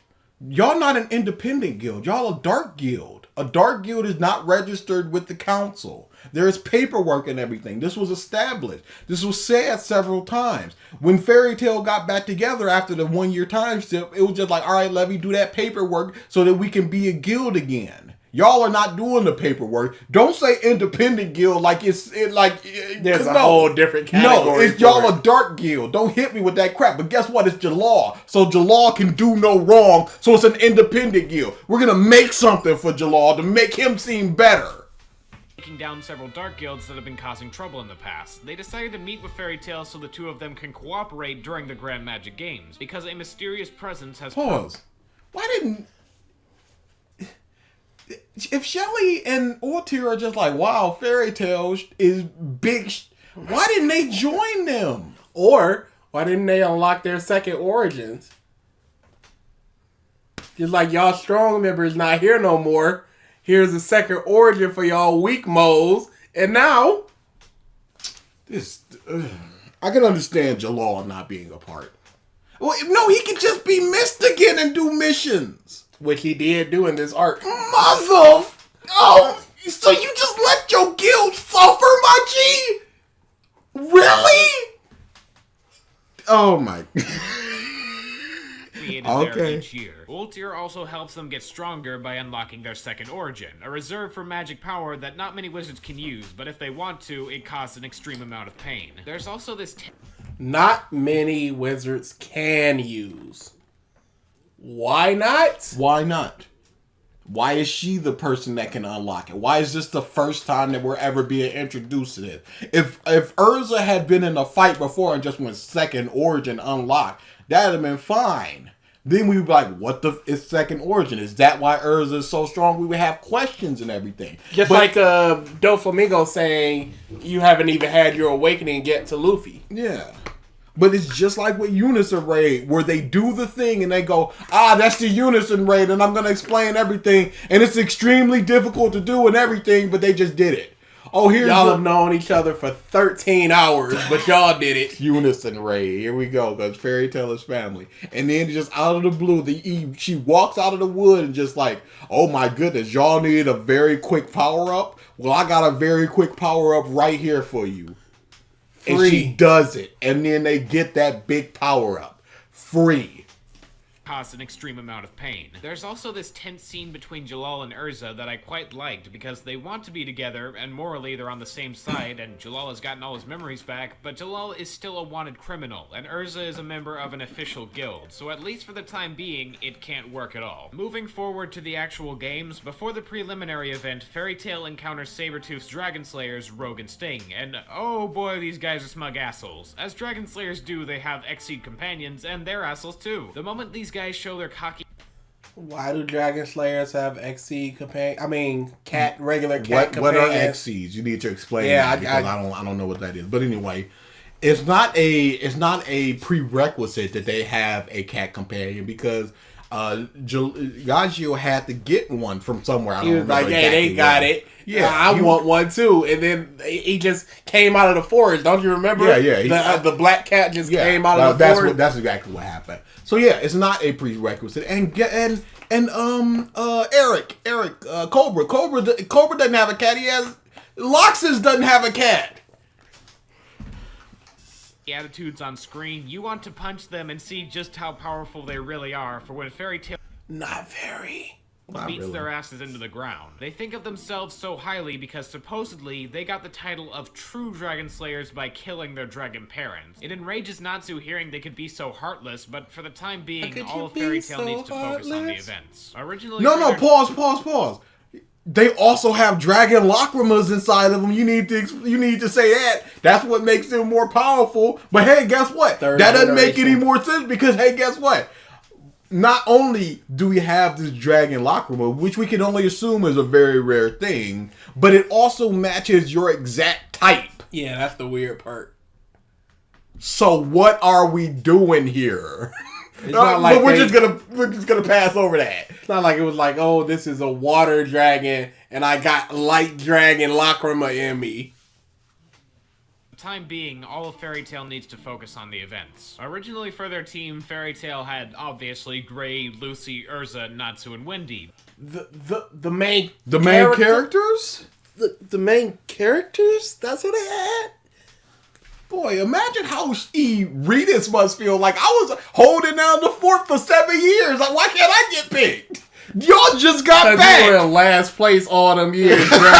Y'all not an independent guild. Y'all a dark guild. A dark guild is not registered with the council. There is paperwork and everything. This was established. This was said several times. When Fairy Tail got back together after the 1 year time skip, it was just like, all right, let me do that paperwork so that we can be a guild again. Y'all are not doing the paperwork. Don't say independent guild like there's a whole different category. No, it's y'all a dark guild. Don't hit me with that crap. But guess what? It's Jellal. So Jellal can do no wrong. So it's an independent guild. We're going to make something for Jellal to make him seem better. Taking down several dark guilds that have been causing trouble in the past. They decided to meet with Fairy Tail so the two of them can cooperate during the Grand Magic Games, because a mysterious presence has... Pause. Why didn't... If Shelly and Ortier are just like, wow, Fairy Tail is big, why didn't they join them? Or why didn't they unlock their second origins? Just like y'all strong members not here no more. Here's a second origin for y'all weak moles. And now... I can understand Jellal not being a part. Well, no, he could just be missed again and do missions. Which he did do in this arc. Muzzle! Oh, so you just let your guild suffer, my G? Really? Oh my... there each year. Ultir also helps them get stronger by unlocking their second origin, a reserve for magic power that not many wizards can use, but if they want to, it causes an extreme amount of pain. There's also this... Not many wizards can use. Why not? Why not? Why is she the person that can unlock it? Why is this the first time that we're ever being introduced to this? If Urza had been in a fight before and just went second origin unlocked, that'd have been fine. Then we would be like, what the is second origin? Is that why Urza is so strong? We would have questions and everything. Just like Doflamingo saying, you haven't even had your awakening yet to Luffy. Yeah. But it's just like with Unison Raid, where they do the thing and they go, that's the Unison Raid, and I'm going to explain everything, and it's extremely difficult to do and everything, but they just did it. Oh, here's y'all have known each other for 13 hours, but y'all did it. Unison Raid. Here we go, because Fairy Tail is family. And then just out of the blue, she walks out of the wood and just like, oh my goodness, y'all need a very quick power-up? Well, I got a very quick power-up right here for you. Free. And she does it. And then they get that big power up. Free. Cause an extreme amount of pain. There's also this tense scene between Jellal and Urza that I quite liked because they want to be together and morally they're on the same side and Jellal has gotten all his memories back, but Jellal is still a wanted criminal and Urza is a member of an official guild, so at least for the time being, it can't work at all. Moving forward to the actual games, before the preliminary event, Fairy Tail encounters Sabretooth's Dragon Slayers, Rogue and Sting, and oh boy, these guys are smug assholes. As Dragon Slayers do, they have Exceed companions, and they're assholes too. The moment these guys show their cocky... Why do Dragon Slayers have XC companion? I mean, regular cat companions. What are XCs? You need to explain that because I don't know what that is. But anyway, it's not a prerequisite that they have a cat companion because Gagio had to get one from somewhere. He was like, "Hey, they got it. Yeah, I want one too." And then he just came out of the forest. Don't you remember? Yeah. The black cat just came out of the forest. That's exactly what happened. So yeah, it's not a prerequisite. And Eric, Cobra doesn't have a cat. He has Loxus doesn't have a cat. Attitudes on screen, you want to punch them and see just how powerful they really are. For when Fairy Tail not very. beats their asses into the ground. They think of themselves so highly because supposedly they got the title of true Dragon Slayers by killing their dragon parents. It enrages Natsu hearing they could be so heartless, but for the time being, all of Fairy Tail needs to focus on the events. Originally, pause. They also have dragon lacrimas inside of them. You need to say that. That's what makes them more powerful. But hey, guess what? That doesn't make any more sense because hey, guess what? Not only do we have this dragon lacrima, which we can only assume is a very rare thing, but it also matches your exact type. Yeah, that's the weird part. So what are we doing here? It's not like but we're just gonna pass over that. It's not like it was like, oh, this is a water dragon, and I got light dragon lacrima in me. For the time being, all of Fairy Tail needs to focus on the events. Originally for their team, Fairy Tail had obviously Gray, Lucy, Urza, Natsu, and Wendy. The main characters? The main characters? That's what they had? Boy, imagine how Reedus must feel. Like, I was holding down the fort for 7 years. Like, why can't I get picked? Y'all just got Because back. you were in last place all them years, bro.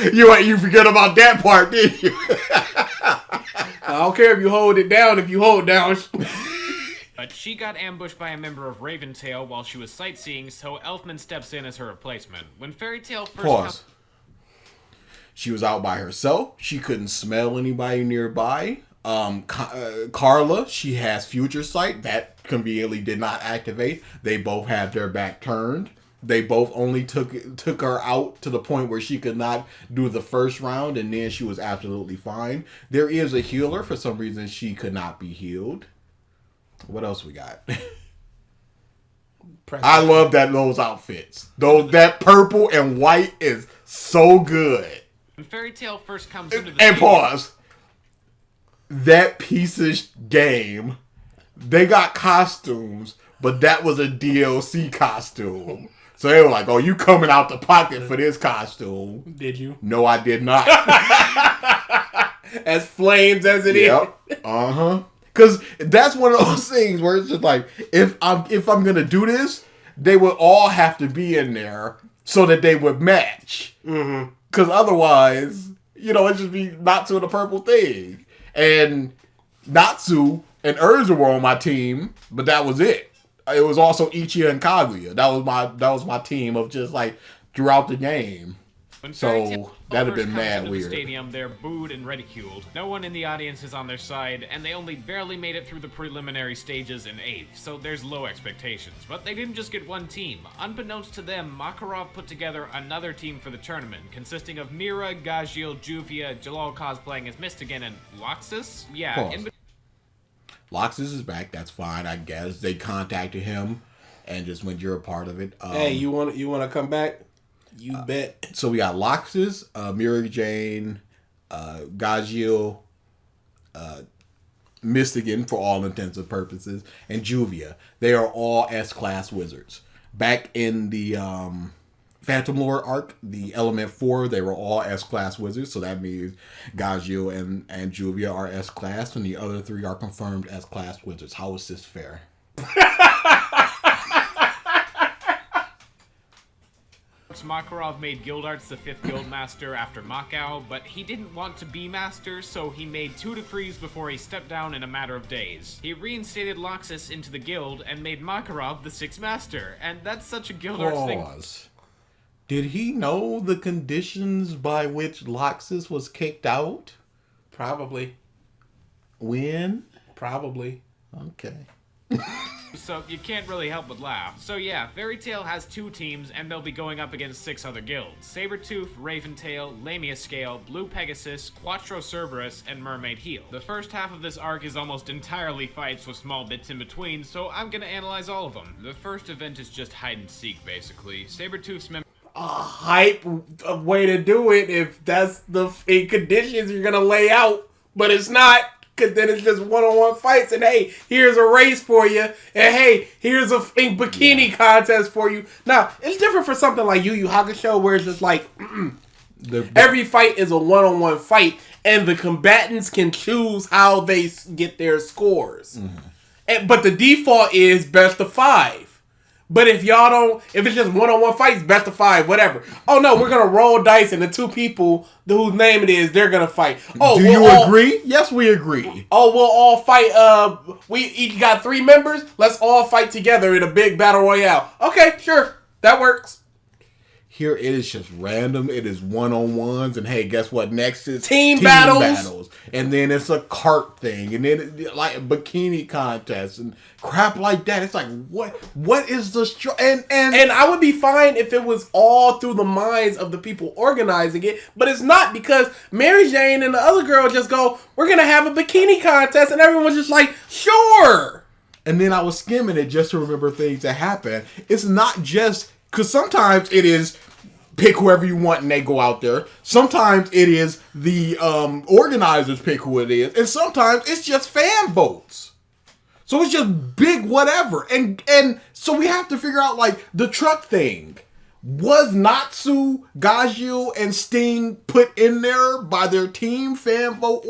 You forget about that part, didn't you? I don't care if you hold it down. If you hold down... But she got ambushed by a member of Raventail while she was sightseeing, so Elfman steps in as her replacement. When Fairy Tail first Pause. She was out by herself. She couldn't smell anybody nearby. Carla, she has future sight. That conveniently did not activate. They both had their back turned. They both only took her out to the point where she could not do the first round, and then she was absolutely fine. There is a healer. For some reason, she could not be healed. What else we got? I love those outfits. That purple and white is so good. When Fairy Tail first comes into the And stadium, pause. That piece of game, they got costumes, but that was a DLC costume. So they were like, oh, you coming out the pocket for this costume. Did you? No, I did not. As flames as it is. Uh-huh. Because that's one of those things where it's just like, if I'm going to do this, they would all have to be in there so that they would match. Mm-hmm. Because otherwise, it'd just be Natsu and the purple thing. And Natsu and Urza were on my team, but that was it. It was also Ichiya and Kaguya. That was my team of just like throughout the game. when Fairy Tail So that'd have first been comes mad into weird. the stadium, they're booed and ridiculed. No one in the audience is on their side, and they only barely made it through the preliminary stages in 8th, so there's low expectations. But they didn't just get one team. Unbeknownst to them, Makarov put together another team for the tournament, consisting of Mira, Gajil, Juvia, Jellal cosplaying as Mystigan, and Loxus? Yeah, Pause. Loxus is back. That's fine, I guess. They contacted him and just went, you're a part of it. Hey, you want to come back? You bet. So we got Loxus, Mira Jane, Gajil, Mystigan for all intents and purposes, and Juvia. They are all S-class wizards. Back in the Phantom Lord arc, the Element 4, they were all S-class wizards, so that means Gajil and Juvia are S-class, and the other 3 are confirmed S-class wizards. How is this fair? Makarov made Gildarts the 5th Guildmaster after Makao, but he didn't want to be master, so he made 2 decrees before he stepped down in a matter of days. He reinstated Loxus into the guild and made Makarov the 6th Master, and that's such a Gildarts thing. Did he know the conditions by which Loxus was kicked out? Probably. When? Probably. Okay. So you can't really help but laugh. So yeah, Fairy Tail has 2 teams, and they'll be going up against 6 other guilds. Sabretooth, Raventail, Lamia Scale, Blue Pegasus, Quattro Cerberus, and Mermaid Heel. The first half of this arc is almost entirely fights with small bits in between, so I'm gonna analyze all of them. The first event is just hide and seek, basically. Sabretooth's A hype way to do it if that's the conditions you're going to lay out, but it's not. Because then it's just one-on-one fights, and hey, here's a race for you, and hey, here's a bikini contest for you. Now, it's different for something like Yu Yu Hakusho, where it's just like, every fight is a one-on-one fight, and the combatants can choose how they get their scores. But the default is best of 5. But if y'all don't, if it's just one-on-one fights, best of 5, whatever. Oh no, we're gonna roll dice, and the 2 people whose name it is, they're gonna fight. Oh, do you agree? Yes, we agree. Oh, we'll all fight. We each got 3 members. Let's all fight together in a big battle royale. Okay, sure, that works. Here it is just random. It is one-on-ones, and hey, guess what? Next is Team battles. And then it's a cart thing, and then like a bikini contest and crap like that. It's like what is the and I would be fine if it was all through the minds of the people organizing it, but it's not, because Mary Jane and the other girl just go, we're gonna have a bikini contest, and everyone's just like, sure. And then I was skimming it just to remember things that happen. It's not just because sometimes it is pick whoever you want and they go out there. Sometimes it is the organizers pick who it is, and sometimes it's just fan votes. So it's just big whatever. And so we have to figure out, like, the truck thing. Was Natsu, Gajil, and Sting put in there by their team fan vote,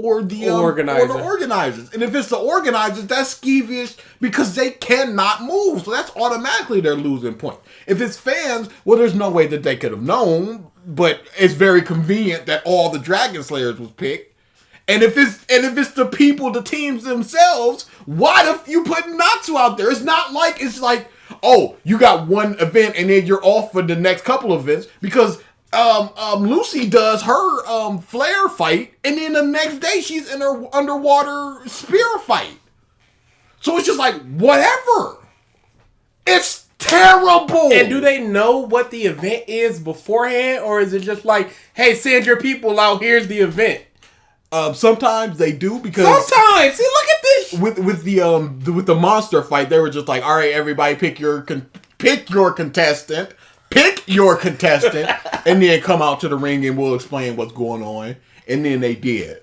or the organizers. And if it's the organizers, that's skeevish because they cannot move. So that's automatically their losing point. If it's fans, well, there's no way that they could have known, but it's very convenient that all the Dragon Slayers was picked. And if it's the people, the teams themselves, why the you put Natsu out there? It's like, oh, you got one event and then you're off for the next couple of events because Lucy does her flare fight, and then the next day she's in her underwater spear fight. So it's just like whatever. It's terrible. And do they know what the event is beforehand, or is it just like, hey, send your people out, here's the event? Sometimes they do because sometimes. See, look at this. With the monster fight, they were just like, all right, everybody, pick your contestant. Pick your contestant, and then come out to the ring and we'll explain what's going on. And then they did.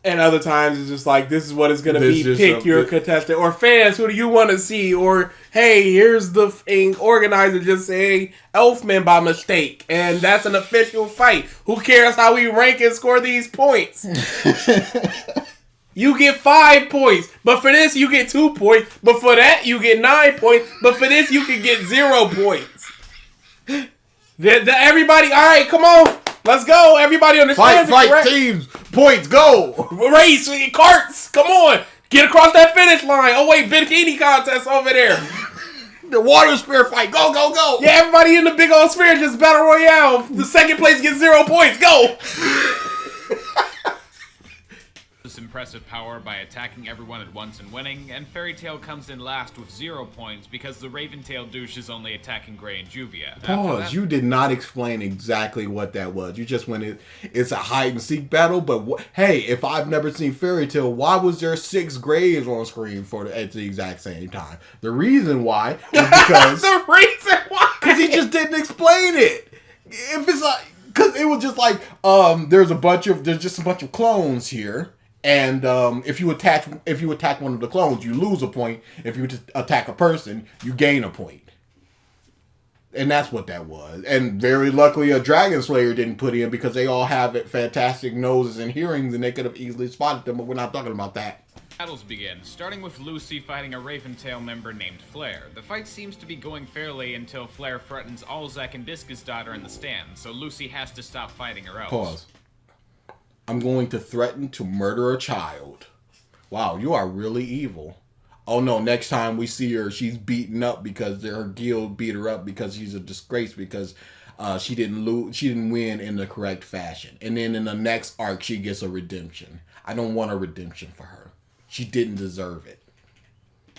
And other times it's just like, this is what it's going to be. Pick your contestant. Or fans, who do you want to see? Or, hey, here's the thing. Organizer just saying Elfman by mistake. And that's an official fight. Who cares how we rank and score these points? You get 5 points. But for this, you get 2 points. But for that, you get 9 points. But for this, you can get 0 points. Everybody, all right, come on, let's go. Everybody understands. Fight teams, points, go. Race, carts, come on, get across that finish line. Oh wait, bikini contest over there. The water spear fight, go, go, go. Yeah, everybody in the big old spear just battle royale. The second place gets 0 points. Go. This impressive power by attacking everyone at once and winning, and Fairy Tail comes in last with 0 points because the Raven Tail douche is only attacking Gray and Juvia. Pause. You did not explain exactly what that was. You just went, it's a hide and seek battle, but hey, if I've never seen Fairy Tail, why was there 6 Grays on screen at the exact same time? The reason why was because... The reason why? Because he just didn't explain it. If it's like... Because it was just like, there's just a bunch of clones here. And if you attack one of the clones, you lose a point. If you attack a person, you gain a point. And that's what that was. And very luckily, a Dragon Slayer didn't put in because they all have fantastic noses and hearings, and they could have easily spotted them. But we're not talking about that. Battles begin, starting with Lucy fighting a Raven Tail member named Flare. The fight seems to be going fairly until Flare threatens Alzak and Discus' daughter in the stand, so Lucy has to stop fighting or else. Pause. I'm going to threaten to murder a child. Wow, you are really evil. Oh no, next time we see her, she's beaten up because her guild beat her up because she's a disgrace because she didn't win in the correct fashion. And then in the next arc, she gets a redemption. I don't want a redemption for her. She didn't deserve it.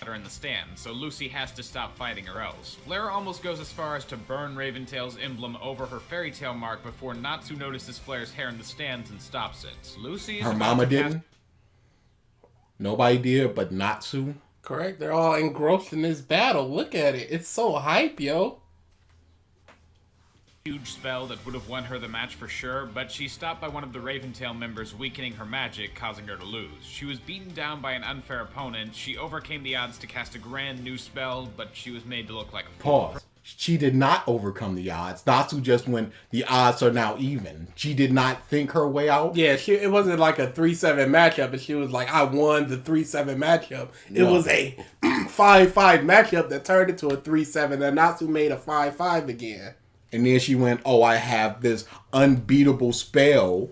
In the stand, so Lucy has to stop fighting or else. Flare almost goes as far as to burn Raven Tail's emblem over her Fairy Tail mark before Natsu notices Flare's hair in the stands and stops it. Lucy is her mama didn't. Nobody did, but Natsu. Correct. They're all engrossed in this battle. Look at it. It's so hype, yo. Huge spell that would have won her the match for sure, but she's stopped by one of the Raven Tail members, weakening her magic, causing her to lose. She was beaten down by an unfair opponent. She overcame the odds to cast a grand new spell, but she was made to look like a fool. Pause. She did not overcome the odds. Natsu just went, the odds are now even. She did not think her way out. Yeah, it wasn't like a 3-7 matchup, and she was like, I won the 3-7 matchup. It was a 5-5 matchup that turned into a 3-7, and Natsu made a 5-5 again. And then she went, oh, I have this unbeatable spell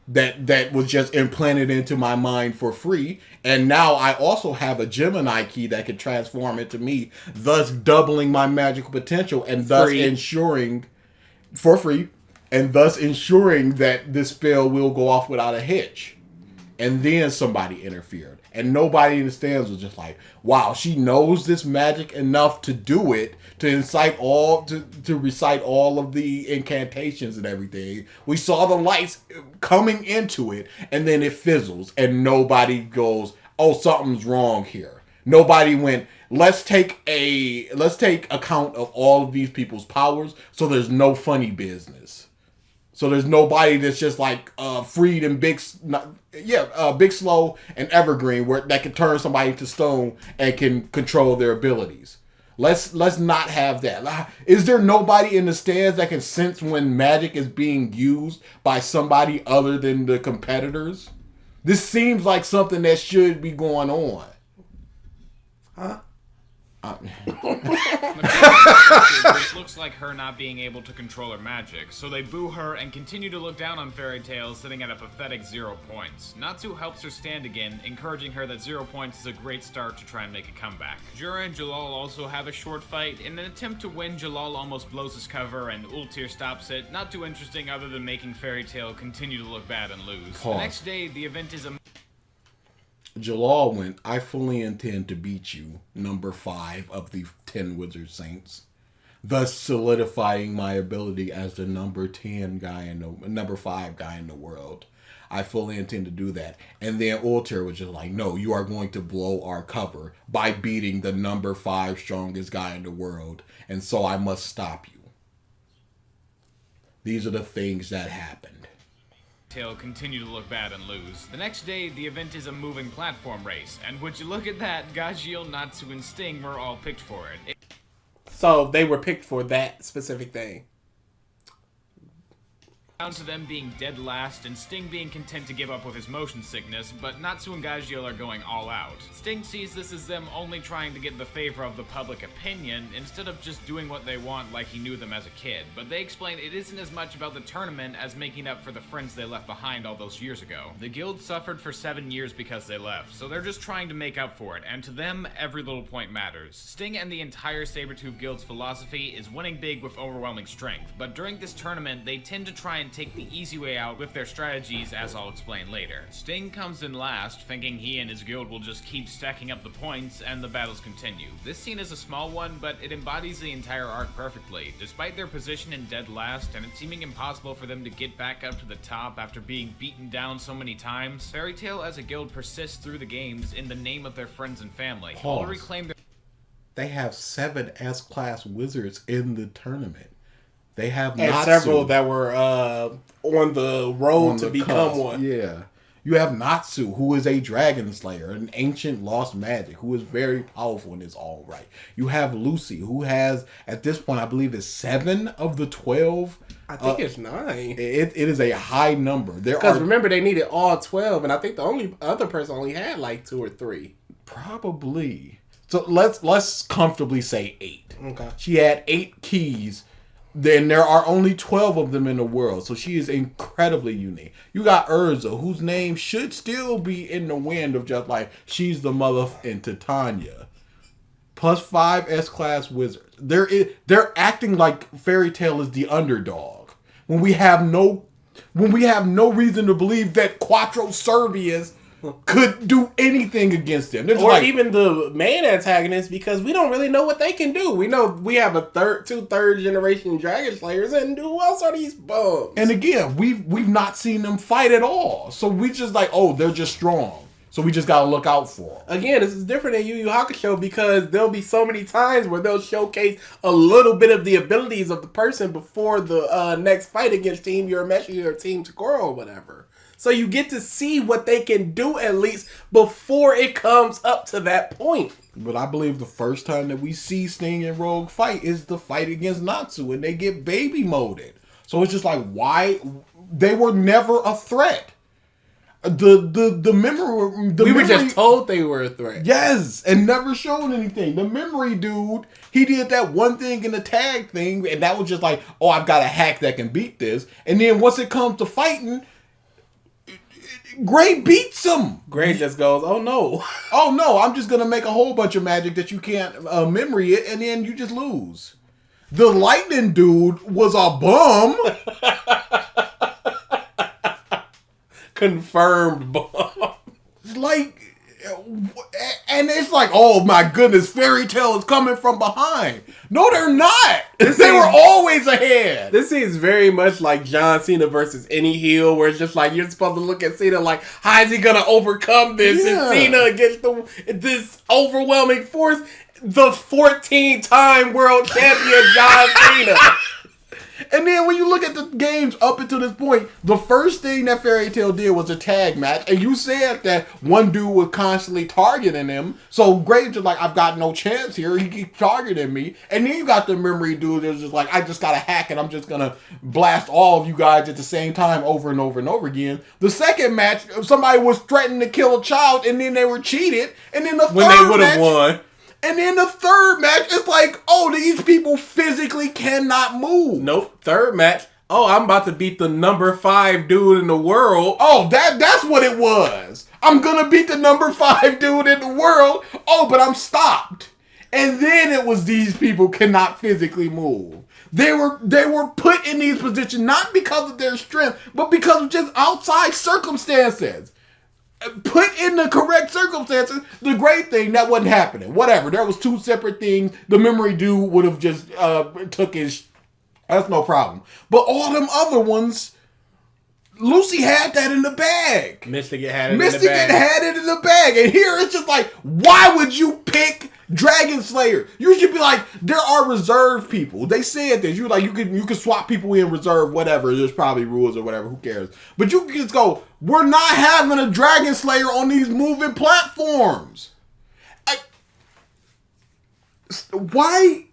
that was just implanted into my mind for free. And now I also have a Gemini key that can transform into me, thus doubling my magical potential and thus ensuring, for free, and thus ensuring that this spell will go off without a hitch. And then somebody interfered. And nobody in the stands was just like, wow, she knows this magic enough to do it, to incite to recite all of the incantations and everything. We saw the lights coming into it, and then it fizzles, and nobody goes, oh, something's wrong here. Nobody went, let's take account of all of these people's powers, so there's no funny business. So there's nobody that's just like Freed and Big Slow and Evergreen that can turn somebody to stone and can control their abilities. Let's not have that. Is there nobody in the stands that can sense when magic is being used by somebody other than the competitors? This seems like something that should be going on. Huh? This looks like her not being able to control her magic, so they boo her and continue to look down on Fairy Tail, sitting at a pathetic 0 points. Natsu helps her stand again, encouraging her that 0 points is a great start to try and make a comeback. Jura and Jellal also have a short fight. In an attempt to win, Jellal almost blows his cover and Ultir stops it. Not too interesting other than making Fairy Tail continue to look bad and lose. Pause. The next day, the event is a... Jellal went, I fully intend to beat you, number 5 of the 10 Wizard Saints, thus solidifying my ability as the number 5 guy in the world. I fully intend to do that. And then Ultir was just like, no, you are going to blow our cover by beating the number 5 strongest guy in the world, and so I must stop you. These are the things that happened. Tail continue to look bad and lose. The next day, the event is a moving platform race, and would you look at that, Gajeel, Natsu, and Sting were all picked for it. So they were picked for that specific thing. Down to them being dead last and Sting being content to give up with his motion sickness, but Natsu and Gajeel are going all out. Sting sees this as them only trying to get the favor of the public opinion instead of just doing what they want like he knew them as a kid, but they explain it isn't as much about the tournament as making up for the friends they left behind all those years ago. The guild suffered for 7 years because they left, so they're just trying to make up for it, and to them, every little point matters. Sting and the entire Sabretooth Guild's philosophy is winning big with overwhelming strength, but during this tournament, they tend to try and take the easy way out with their strategies, as I'll explain later. Sting comes in last, thinking he and his guild will just keep stacking up the points, and the battles continue. This scene is a small one, but it embodies the entire arc perfectly. Despite their position in dead last, and it seeming impossible for them to get back up to the top after being beaten down so many times, Fairy Tail as a guild persists through the games in the name of their friends and family. All to reclaim their... They have 7 S-class wizards in the tournament. They have and Natsu, several that were on the road to become cusp. one. Yeah. You have Natsu, who is a dragon slayer, an ancient lost magic, who is very powerful in his own right. You have Lucy, who has, at this point, I believe it's 7 of the 12. I think it's 9. It is a high number. Because remember, they needed all 12, and I think the only other person only had like 2 or 3. Probably. So let's comfortably say 8. Okay. She had 8 keys. Then there are only 12 of them in the world, so she is incredibly unique. You got Urza, whose name should still be in the wind of just like, she's the mother in Titania. Plus 5 S-class wizards. They're acting like Fairy Tail is the underdog. When we have no reason to believe that Quattro Servius could do anything against them. Or even the main antagonist, because we don't really know what they can do. We know we have two third generation Dragon Slayers, and who else are these bums? And again, we've not seen them fight at all. So we just like, oh, they're just strong. So we just gotta look out for them. Again, this is different than Yu Yu Hakusho because there'll be so many times where they'll showcase a little bit of the abilities of the person before the next fight against Team Urameshi or Team Takoro or whatever. So you get to see what they can do at least before it comes up to that point. But I believe the first time that we see Sting and Rogue fight is the fight against Natsu, and they get baby moded. So it's just like, why? They were never a threat. The memory... We were just told they were a threat. Yes, and never shown anything. The memory dude, he did that one thing in the tag thing, and that was just like, oh, I've got a hack that can beat this. And then once it comes to fighting... Gray beats him. Gray just goes, oh no. Oh no, I'm just going to make a whole bunch of magic that you can't memory it, and then you just lose. The lightning dude was a bum. Confirmed bum. Like, and it's like, oh my goodness, Fairy Tail is coming from behind. No, they're not. They were always ahead. This seems very much like John Cena versus any heel, where it's just like you're supposed to look at Cena like, how is he gonna overcome this? Yeah. And Cena against this overwhelming force, the 14-time world champion John Cena. And then when you look at the games up until this point, the first thing that Fairy Tail did was a tag match. And you said that one dude was constantly targeting him. So Graves is like, I've got no chance here. He keeps targeting me. And then you got the memory dude that's just like, I just got to hack and I'm just going to blast all of you guys at the same time over and over and over again. The second match, somebody was threatening to kill a child and then they were cheated. And then the When third they would have won. And then the third match, it's like, oh, these people physically cannot move. Nope. Third match. Oh, I'm about to beat the number 5 dude in the world. Oh, that's what it was. I'm gonna beat the number 5 dude in the world. Oh, but I'm stopped. And then it was these people cannot physically move. They were put in these positions not because of their strength, but because of just outside circumstances. Put in the correct circumstances, the great thing, that wasn't happening. Whatever. There was 2 separate things. The memory dude would have just took his... That's no problem. But all them other ones, Lucy had that in the bag. Mystic had it in Mystic the bag. had it in the bag. And here it's just like, why would you pick Dragon Slayer? You should be like, there are reserve people. They said this. You like you could swap people in reserve, whatever. There's probably rules or whatever. Who cares? But you can just go, we're not having a Dragon Slayer on these moving platforms. Why?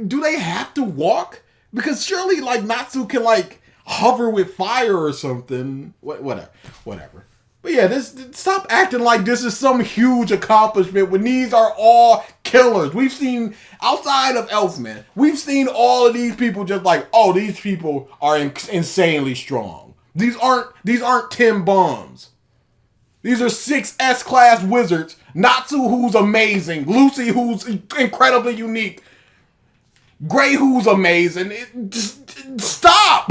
Do they have to walk? Because surely like Natsu can like hover with fire or something. Whatever. But yeah, stop acting like this is some huge accomplishment when these are all killers. We've seen, outside of Elfman, we've seen all of these people just like, oh, these people are insanely strong. These aren't 10 bombs. These are 6 S-class wizards. Natsu, who's amazing. Lucy, who's incredibly unique. Gray, who's amazing. Just stop.